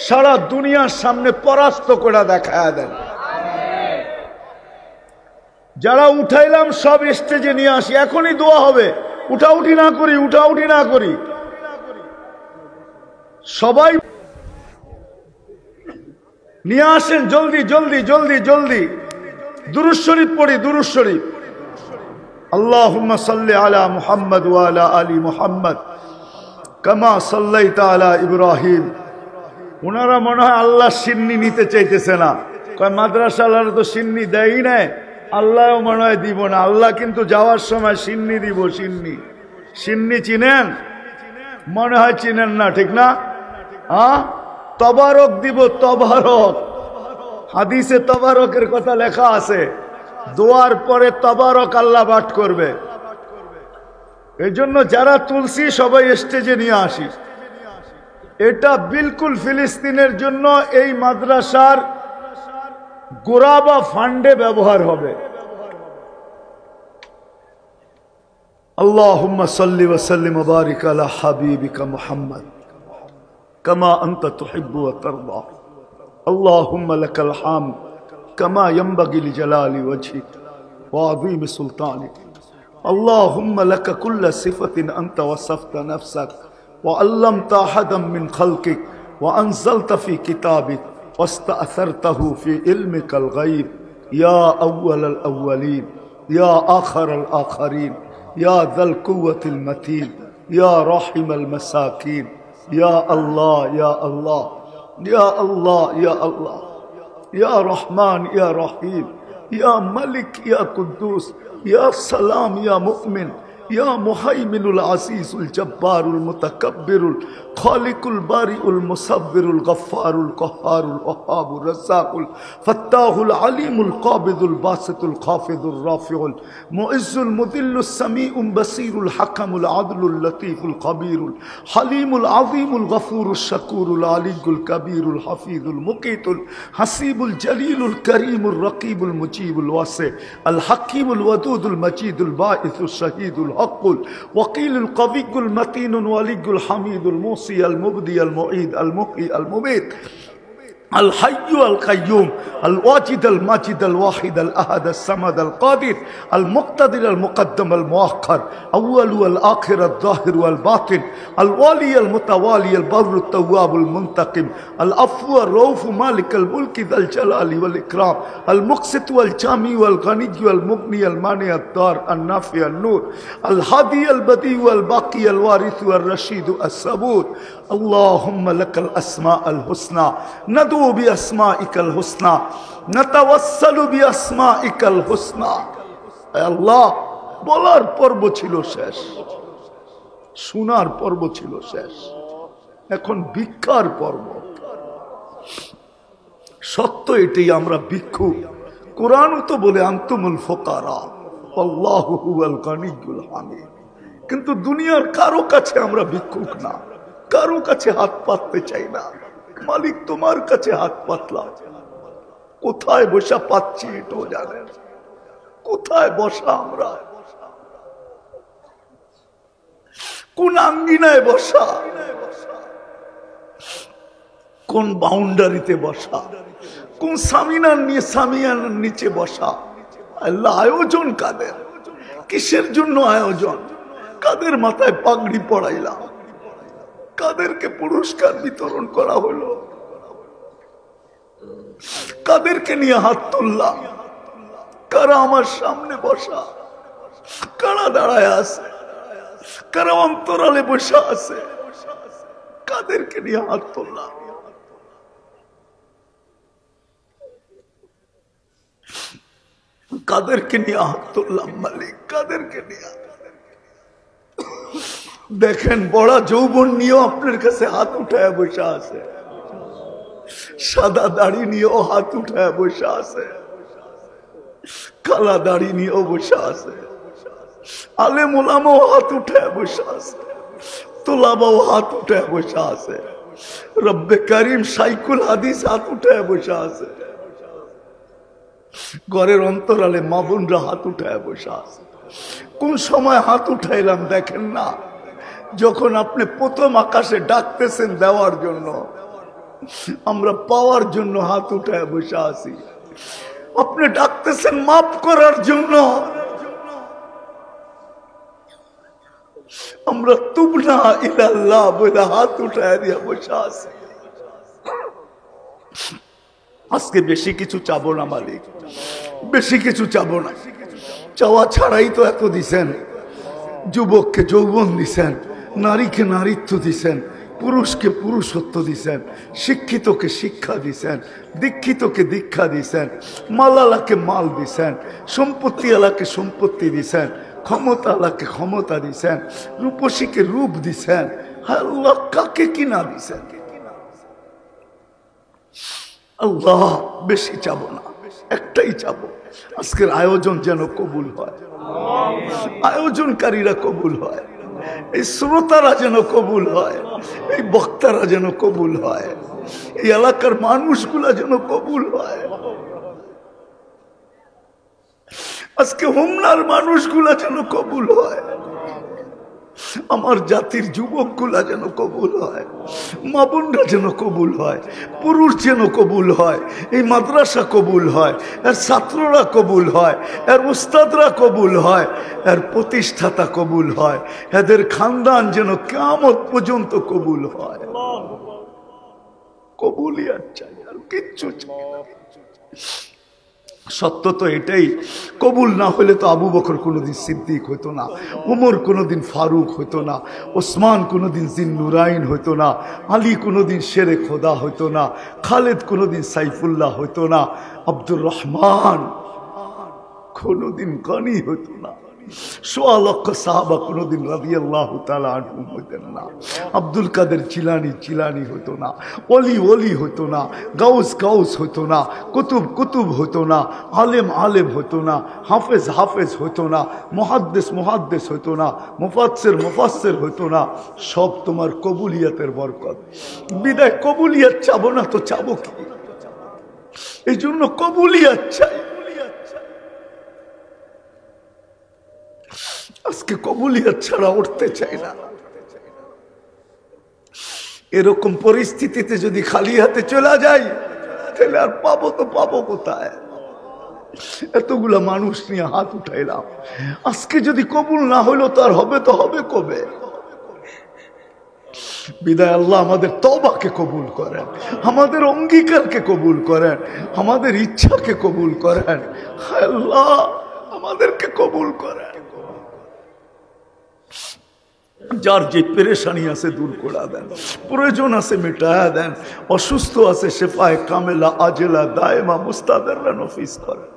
সারা দুনিয়ার সামনে পরাস্ত করে দেখায় দেন। যারা উঠাইলাম সব স্টেজে নিয়ে আসি, এখনই দোয়া হবে। উঠাউঠি না করি, উঠাউঠি না করি, সবাই নিয়ে আসেন জলদি জলদি জলদি জলদি। দুরূদ শরীফ পড়ি, দুরূদ শরীফ। আল্লাহুম্মা সাল্লি আলা মুহাম্মদ ওয়া আলা আলি মুহাম্মদ কামা সাল্লাইতা আলা ইব্রাহিম। ওনারা মনে হয় আল্লাহ সিন্নি নিতে চাইতেছে না, কয় মাদ্রাসাওয়ালারা তো সিন্নি দেয়ই না, আল্লাহও মনে হয় দিব না। আল্লাহ কিন্তু যাওয়ার সময় সিন্নি দিব। সিন্নি, সিন্নি চিনেন? মনে হয় চিনেন না, ঠিক না? হ্যাঁ, তবারক দিব, তবারক। হাদিসে তবারকের কথা লেখা আছে, দোয়ার পরে তবারক আল্লাহ পাঠ করবে। এই জন্য যারা তুলসী সবাই স্টেজে নিয়ে আসি। এটা বিলকুল ফিলিস্তিনের জন্য এই মাদ্রাসার গোড়া বা ফান্ডে ব্যবহার হবে। আল্লাহুম্মা সাল্লি ওয়া সাল্লিম ওয়া বারিক আলা হাবিবিকা মুহাম্মদ কামা আনতা তুহিব্বু ওয়া তারদা। আল্লাহুম্মা লাকাল হামদ কামা ইয়ানবাগি লিজালালি ওয়াজহিক ওয়া আযীমি সুলতানিক। اللهم لك كل صفة أنت وصفت نفسك وعلمت أحدا من خلقك وأنزلت في كتابك واستأثرته في علمك الغيب يا أول الأولين يا آخر الآخرين يا ذا القوة المتين يا رحم المساكين يا الله يا الله يا الله يا الله يا رحمن يا رحيم يا ملك يا قدوس يا سلام يا مؤمن يا مهيمن العزيز الجبار المتكبر الخالق البارئ المصور الغفار القهار الوهاب الرزاق الفتاح العليم القابض الباسط الخافض الرافع المعز المذل السميع البصير الحكم العدل اللطيف الخبير الحليم العظيم الغفور الشكور العلي الكبير الحفيظ المقيت الحسيب الجليل الكريم الرقيب المجيب الواسع الحكيم الودود المجيد الباعث الشهيد الحق الوكيل القوي المتين الولي الحميد الموصي المبدي المعيد المحيي المميت الحي القيوم الواجد الماجد الواحد الأحد الصمد القادر المقتدر المقدم المؤخر أول والآخر الظاهر والباطن الوالي المتوالي البر التواب المنتقم العفو الرؤوف مالك الملك ذا الجلال والإكرام المقسط والجامع والغني والمغني المانع الضار النافع النور الهادي البديع والباقي الوارث والرشيد الصبور. اللهم لك الأسماء الحسنى ندعو بأسمائك الحسنى نتوسل بأسمائك الحسنى. আল্লাহ, বলার পর্ব ছিল শেষ, শোনার পর্ব ছিল শেষ, এখন ভিক্ষার পর্ব। সত্য এটাই, আমরা ভিক্ষু। কোরআনও তো বলে আনতুমুল ফুকারা আল্লাহু হুয়াল গানিয়্যুল হামিদ। কিন্তু দুনিয়ার কারো কাছে আমরা ভিক্ষুক না, কারো কাছে হাত পাততে চাই না। মালিক তোমার কাছে হাত পাতলাম, কোথায় বসা পাচ্ছি এটাও জানেন, কোথায় বসা আমরা, কোন আঙ্গিনায় বসা, কোন বাউন্ডারিতে বসা, কোন সামিয়ানার নিচে বসা। আল্লাহ, আয়োজন কাদের, কিসের জন্য আয়োজন, কাদের মাথায় পাগড়ি পড়াইলাম, কাদেরকে পুরস্কার বিতরণ করা হলো, কাদেরকে নিয়ে হাত তুললাম, কারা আমার সামনে বসা, কারা দাঁড়ায় আছে, কারা অন্তরালে বসা আছে, কাদেরকে নিয়ে হাত তুললাম। কাদেরকে নিয়ে হাত তুললাম মালিক, কাদেরকে নিয়ে। দেখেন, বড় যৌবন নিয়েও আপনার কাছে হাত উঠায় বসা আছে, সাদা দাড়ি নিয়েও হাত উঠায় বসা আছে, কালা দাড়ি নিয়েও বসা আছে, আলেম ওলামাও হাত উঠায় বসা আছে, তোলাবাও হাত উঠায় বসা আছে, রব্বে করিম সাইকুল হাদিস হাত উঠায় বসা আছে, ঘরের অন্তরালে মা বোনরা হাত উঠায় বসা আছে। কোন সময় হাত উঠাইলাম দেখেন না, যখন আপনি প্রথম আকাশে ডাকতেছেন দেওয়ার জন্য, আমরা পাওয়ার জন্য হাত উঠায় বসে আছি। আপনি ডাকতেছেন মাফ করার জন্য। আমরা তুবনা ইলাল্লাহ বলে হাত উঠায় দিয়ে বসে আছি। আজকে বেশি কিছু চাবো না মালিক, বেশি কিছু চাবো না। চাওয়া ছাড়াই তো এত দিছেন। যুবককে যৌবন দিছেন, নারীকে নারীত্ব দিছেন, পুরুষকে পুরুষত্ব দিছেন, শিক্ষিতকে শিক্ষা দিছেন, দীক্ষিতকে দীক্ষা দিছেন, মালালাকে মাল দিছেন, সম্পত্তি আলাকে সম্পত্তি দিছেন, ক্ষমতা আলাকে ক্ষমতা দিছেন, রূপসীকে রূপ দিছেন। আল্লাহ কাকে কিনা দিছেন? আল্লাহ বেশি চাবো না, একটাই চাবো, আজকের আয়োজন যেন কবুল হয়, আয়োজনকারীরা কবুল হয়, এই শ্রোতারা যেন কবুল হয়, এই বক্তারা যেন কবুল হয়, এই এলাকার মানুষগুলা যেন কবুল হয়, আজকে হোমনার মানুষগুলা যেন কবুল হয়, আমার জাতির যুবকগুলা যেন কবুল হয়, মা বোনরা যেন কবুল হয়, পুরুষ যেন কবুল হয়, এই মাদ্রাসা কবুল হয়, এর ছাত্ররা কবুল হয়, এর উস্তাদরা কবুল হয়, এর প্রতিষ্ঠাতা কবুল হয়, এদের খানদান যেন কিয়ামত পর্যন্ত কবুল হয়। কবুলিয়াত চাই, আর কিচ্ছু চাই না। সত্য তো এটাই, কবুল না হলে তো আবু বকর কোনোদিন সিদ্দিক হইতো না, উমর কোনোদিন ফারুক হইতো না, ওসমান কোনোদিন জিন্নুরাইন হইতো না, আলী কোনোদিন শেরে খোদা হইতো না, খালেদ কোনোদিন সাইফুল্লাহ হইতো না, আব্দুর রহমান কোনোদিন গনি হইতো না, সোয়া লক্ষ সাহাবা কোনোদিন রাদিয়াল্লাহু তাআলা আনহুম হইতেন না, আব্দুল কাদের জিলানী জিলানী হইতো না, ওলি ওলি হইতো না, গাউস গাউস হইতো না, কুতুব কুতুব হইতো না, আলেম আলেম হইতো না, হাফেজ হাফেজ হইতো না, মুহাদ্দিস মুহাদ্দিস হইতো না, মুফাসসির মুফাসসির হইতো না। সব তোমার কবুলিয়াতের বরকত। বিদায় কবুলিয়াত চাবো না তো চাবো কি? এই জন্য কবুলিয়াত চাই। আজকে কবুলিয়াত ছাড়া উঠতে চাই না। এরকম পরিস্থিতিতে যদি খালি হাতে চলে যাই তাহলে আর পাবো তো পাবো কোথায়? এতগুলা মানুষ নিয়ে হাত উঠাইলাম, আজকে যদি কবুল না হইলো তো আর হবে তো হবে কবে? বিদায় আল্লাহ আমাদের তওবাকে কবুল করেন, আমাদের অঙ্গীকারকে কবুল করেন, আমাদের ইচ্ছাকে কবুল করেন। আল্লাহ আমাদেরকে কবুল করেন। যার যে পেরেশানি আছে দূর করে দেন, প্রয়োজন আছে মিটায়া দেন, অসুস্থ আছে শেফায়ে কামেলা আজেলা দায়েমা মুস্তাদেররা নফিস করেন।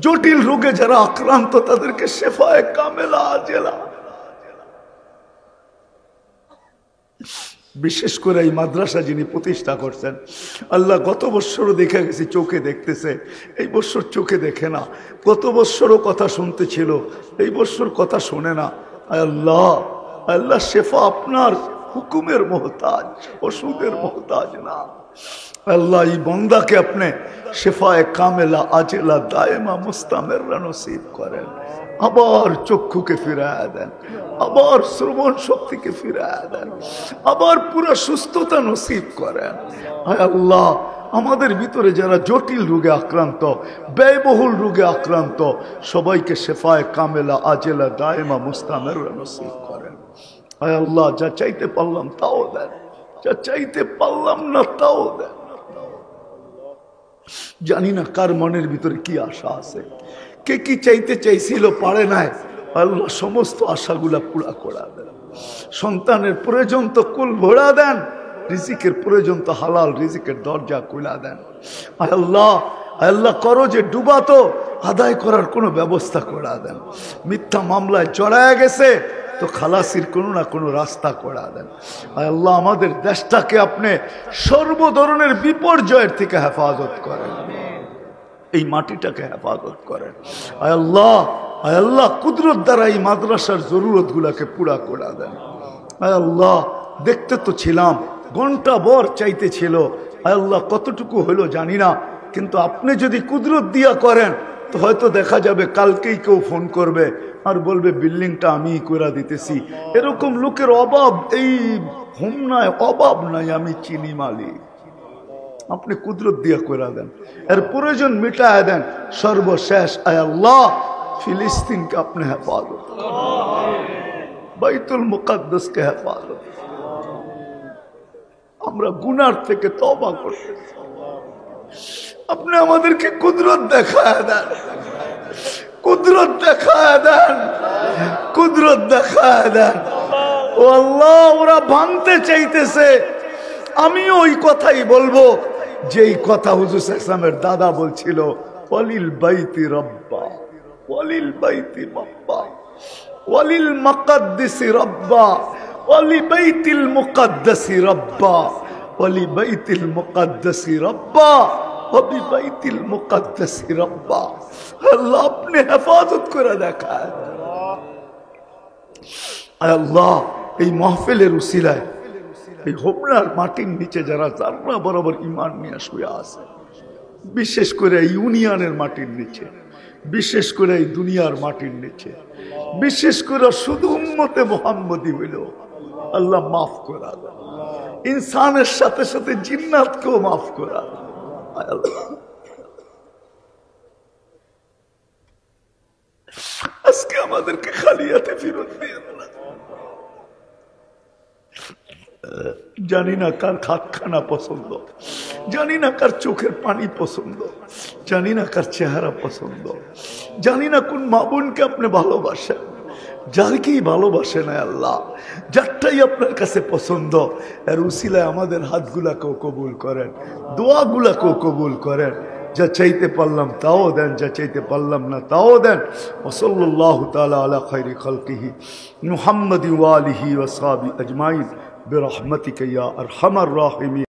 জটিল রোগে যারা আক্রান্ত তাদেরকে শেফায়ে কামেলা আজেলা। বিশেষ করে এই মাদ্রাসা যিনি প্রতিষ্ঠা করছেন, আল্লাহ গত বৎসরও দেখে গেছি চোখে দেখতেছে, এই বৎসর চোখে দেখে না। গত বৎসরও কথা শুনতে ছিল, এই বৎসর কথা শোনে না। আল্লাহ আল্লাহ শেফা আপনার হুকুমের মোহতাজ, ওষুধের মোহতাজ না। আল্লাহ এই বন্দাকে আপনি শেফায়ে কামেলা আজেলা দায়েমা মুস্তামেররা নসিব করেন। আবার চক্ষুকে ফিরায় দেন, আবার শ্রবণ শক্তিকে ফিরায় দেন, আবার পুরো সুস্থতা নসিব করেন। হায় আল্লাহ আমাদের ভিতরে যারা জটিল রোগে আক্রান্ত, ব্যয়বহুল রোগে আক্রান্ত, সবাইকে শেফায়ে কামেলা আজেলা দায়েমা মুস্তামেররা নসিব করেন। হায় আল্লাহ যা চাইতে পারলাম তাও দেন, যা চাইতে পারলাম না তাও দেন। জানি না কার মনের ভিতরে কি আশা আছে, কে কি চাইতে চাইছিল পারে নাই। আল্লাহ সমস্ত আশাগুলা পুরা করা দেন। সন্তানের প্রয়োজন তো কুল ভরা দেন, রিজিকের প্রয়োজন তো হালাল রিজিকের দরজা খুলা দেন। আল্লাহ আল্লাহ করো যে ডুবাতো আদায় করার কোনো ব্যবস্থা করা দেন। মিথ্যা মামলায় জড়ায় গেছে তো খালাসির কোনো না কোনো রাস্তা করা দেন। আল্লাহ আমাদের দেশটাকে আপনি সর্ব ধরনের বিপর্যয়ের থেকে হেফাজত করেন, এই মাটিটাকে হেফাজত করেন। আল্লাহ আল্লাহ কুদরত দ্বারা এই মাদ্রাসার জরুরত গুলাকে পুরা করে দেন। আল্লাহ দেখতে তো ছিলাম ঘন্টা ভর চাইতে ছিল, আল্লাহ কতটুকু হলো জানি না, কিন্তু আপনি যদি কুদরত দিয়া করেন তো হয়তো দেখা যাবে কালকেই কেউ ফোন করবে আর বলবে বিল্ডিংটা আমি করে দিতেছি। এরকম লোকের অভাব এই হোমনায় অভাব নাই, আমি চিনি মালিক। আপনি কুদরত দিয়া করে দেন, এর প্রয়োজন মিটায় দেন। সর্বশেষ আয় আল্লাহ ফিলিস্তিনকে আপনি হেফাজত, বাইতুল মুকাদ্দাসকে হেফাজত। আমরা গুনার থেকে তওবা করতে, আপনি আমাদেরকে কুদরত দেখায় দেন, কুদরত দেখায় দেন, কুদরত দেখায় দেন। ও আল্লাহ, ওরা ভাঙতে চাইতেছে, আমিও ওই কথাই বলবো যেই কথা হুজুর ইসলামের দাদা বলছিল, ওয়ালিল বাইতি রব্বা, ওয়ালিল বাইতি রব্বা, ওয়ালিল মুকাদ্দাসি রব্বা, ওয়ালি বাইতিল মুকাদ্দাসি রব্বা, ওয়ালি বাইতিল মুকাদ্দাসি রব্বা, ওয়াবি বাইতিল মুকাদ্দাসি রব্বা। আল্লাহ আপনি হেফাজত করে দেখায়। আল্লাহ এই মাহফিলের উসিলায় এই হোমনার মাটির নিচে যারা জাররা বরাবর ঈমান নিয়ে শুয়ে আছে, বিশেষ করে এই ইউনিয়নের মাটির নিচে, বিশেষ করে এই দুনিয়ার মাটির নিচে, বিশেষ করে শুধু উম্মতে মুহাম্মদী হইল, আল্লাহ মাফ করা দেন। ইনসানের সাথে সাথে জিন্নাতকেও মাফ করা দেন। আল্লাহ আজকে আমাদেরকে খালি হাতে ফেরত দিয়ে দেন। জানি না কার খাতখানা পছন্দ, জানি না কার চোখের পানি পছন্দ, জানি না কার চেহারা পছন্দ, জানি না কোন মা বোনকে আপনি ভালোবাসেন, যারকেই ভালোবাসেন আল্লাহ, যারটাই আপনার কাছে পছন্দ, এর উসিলায় আমাদের হাতগুলাকেও কবুল করেন, দোয়াগুলাকেও কবুল করেন। যা চাইতে পারলাম তাও দেন, যা চাইতে পারলাম না তাও দেন। ওয়াসাল্লাল্লাহু তাআলা আলা খায়রি খালকিহি মুহাম্মাদি ওয়া আলিহি ওয়া সাহবিহি আজমাইন বিরহমাতিকা ইয়া আরহামার রাহিমিন।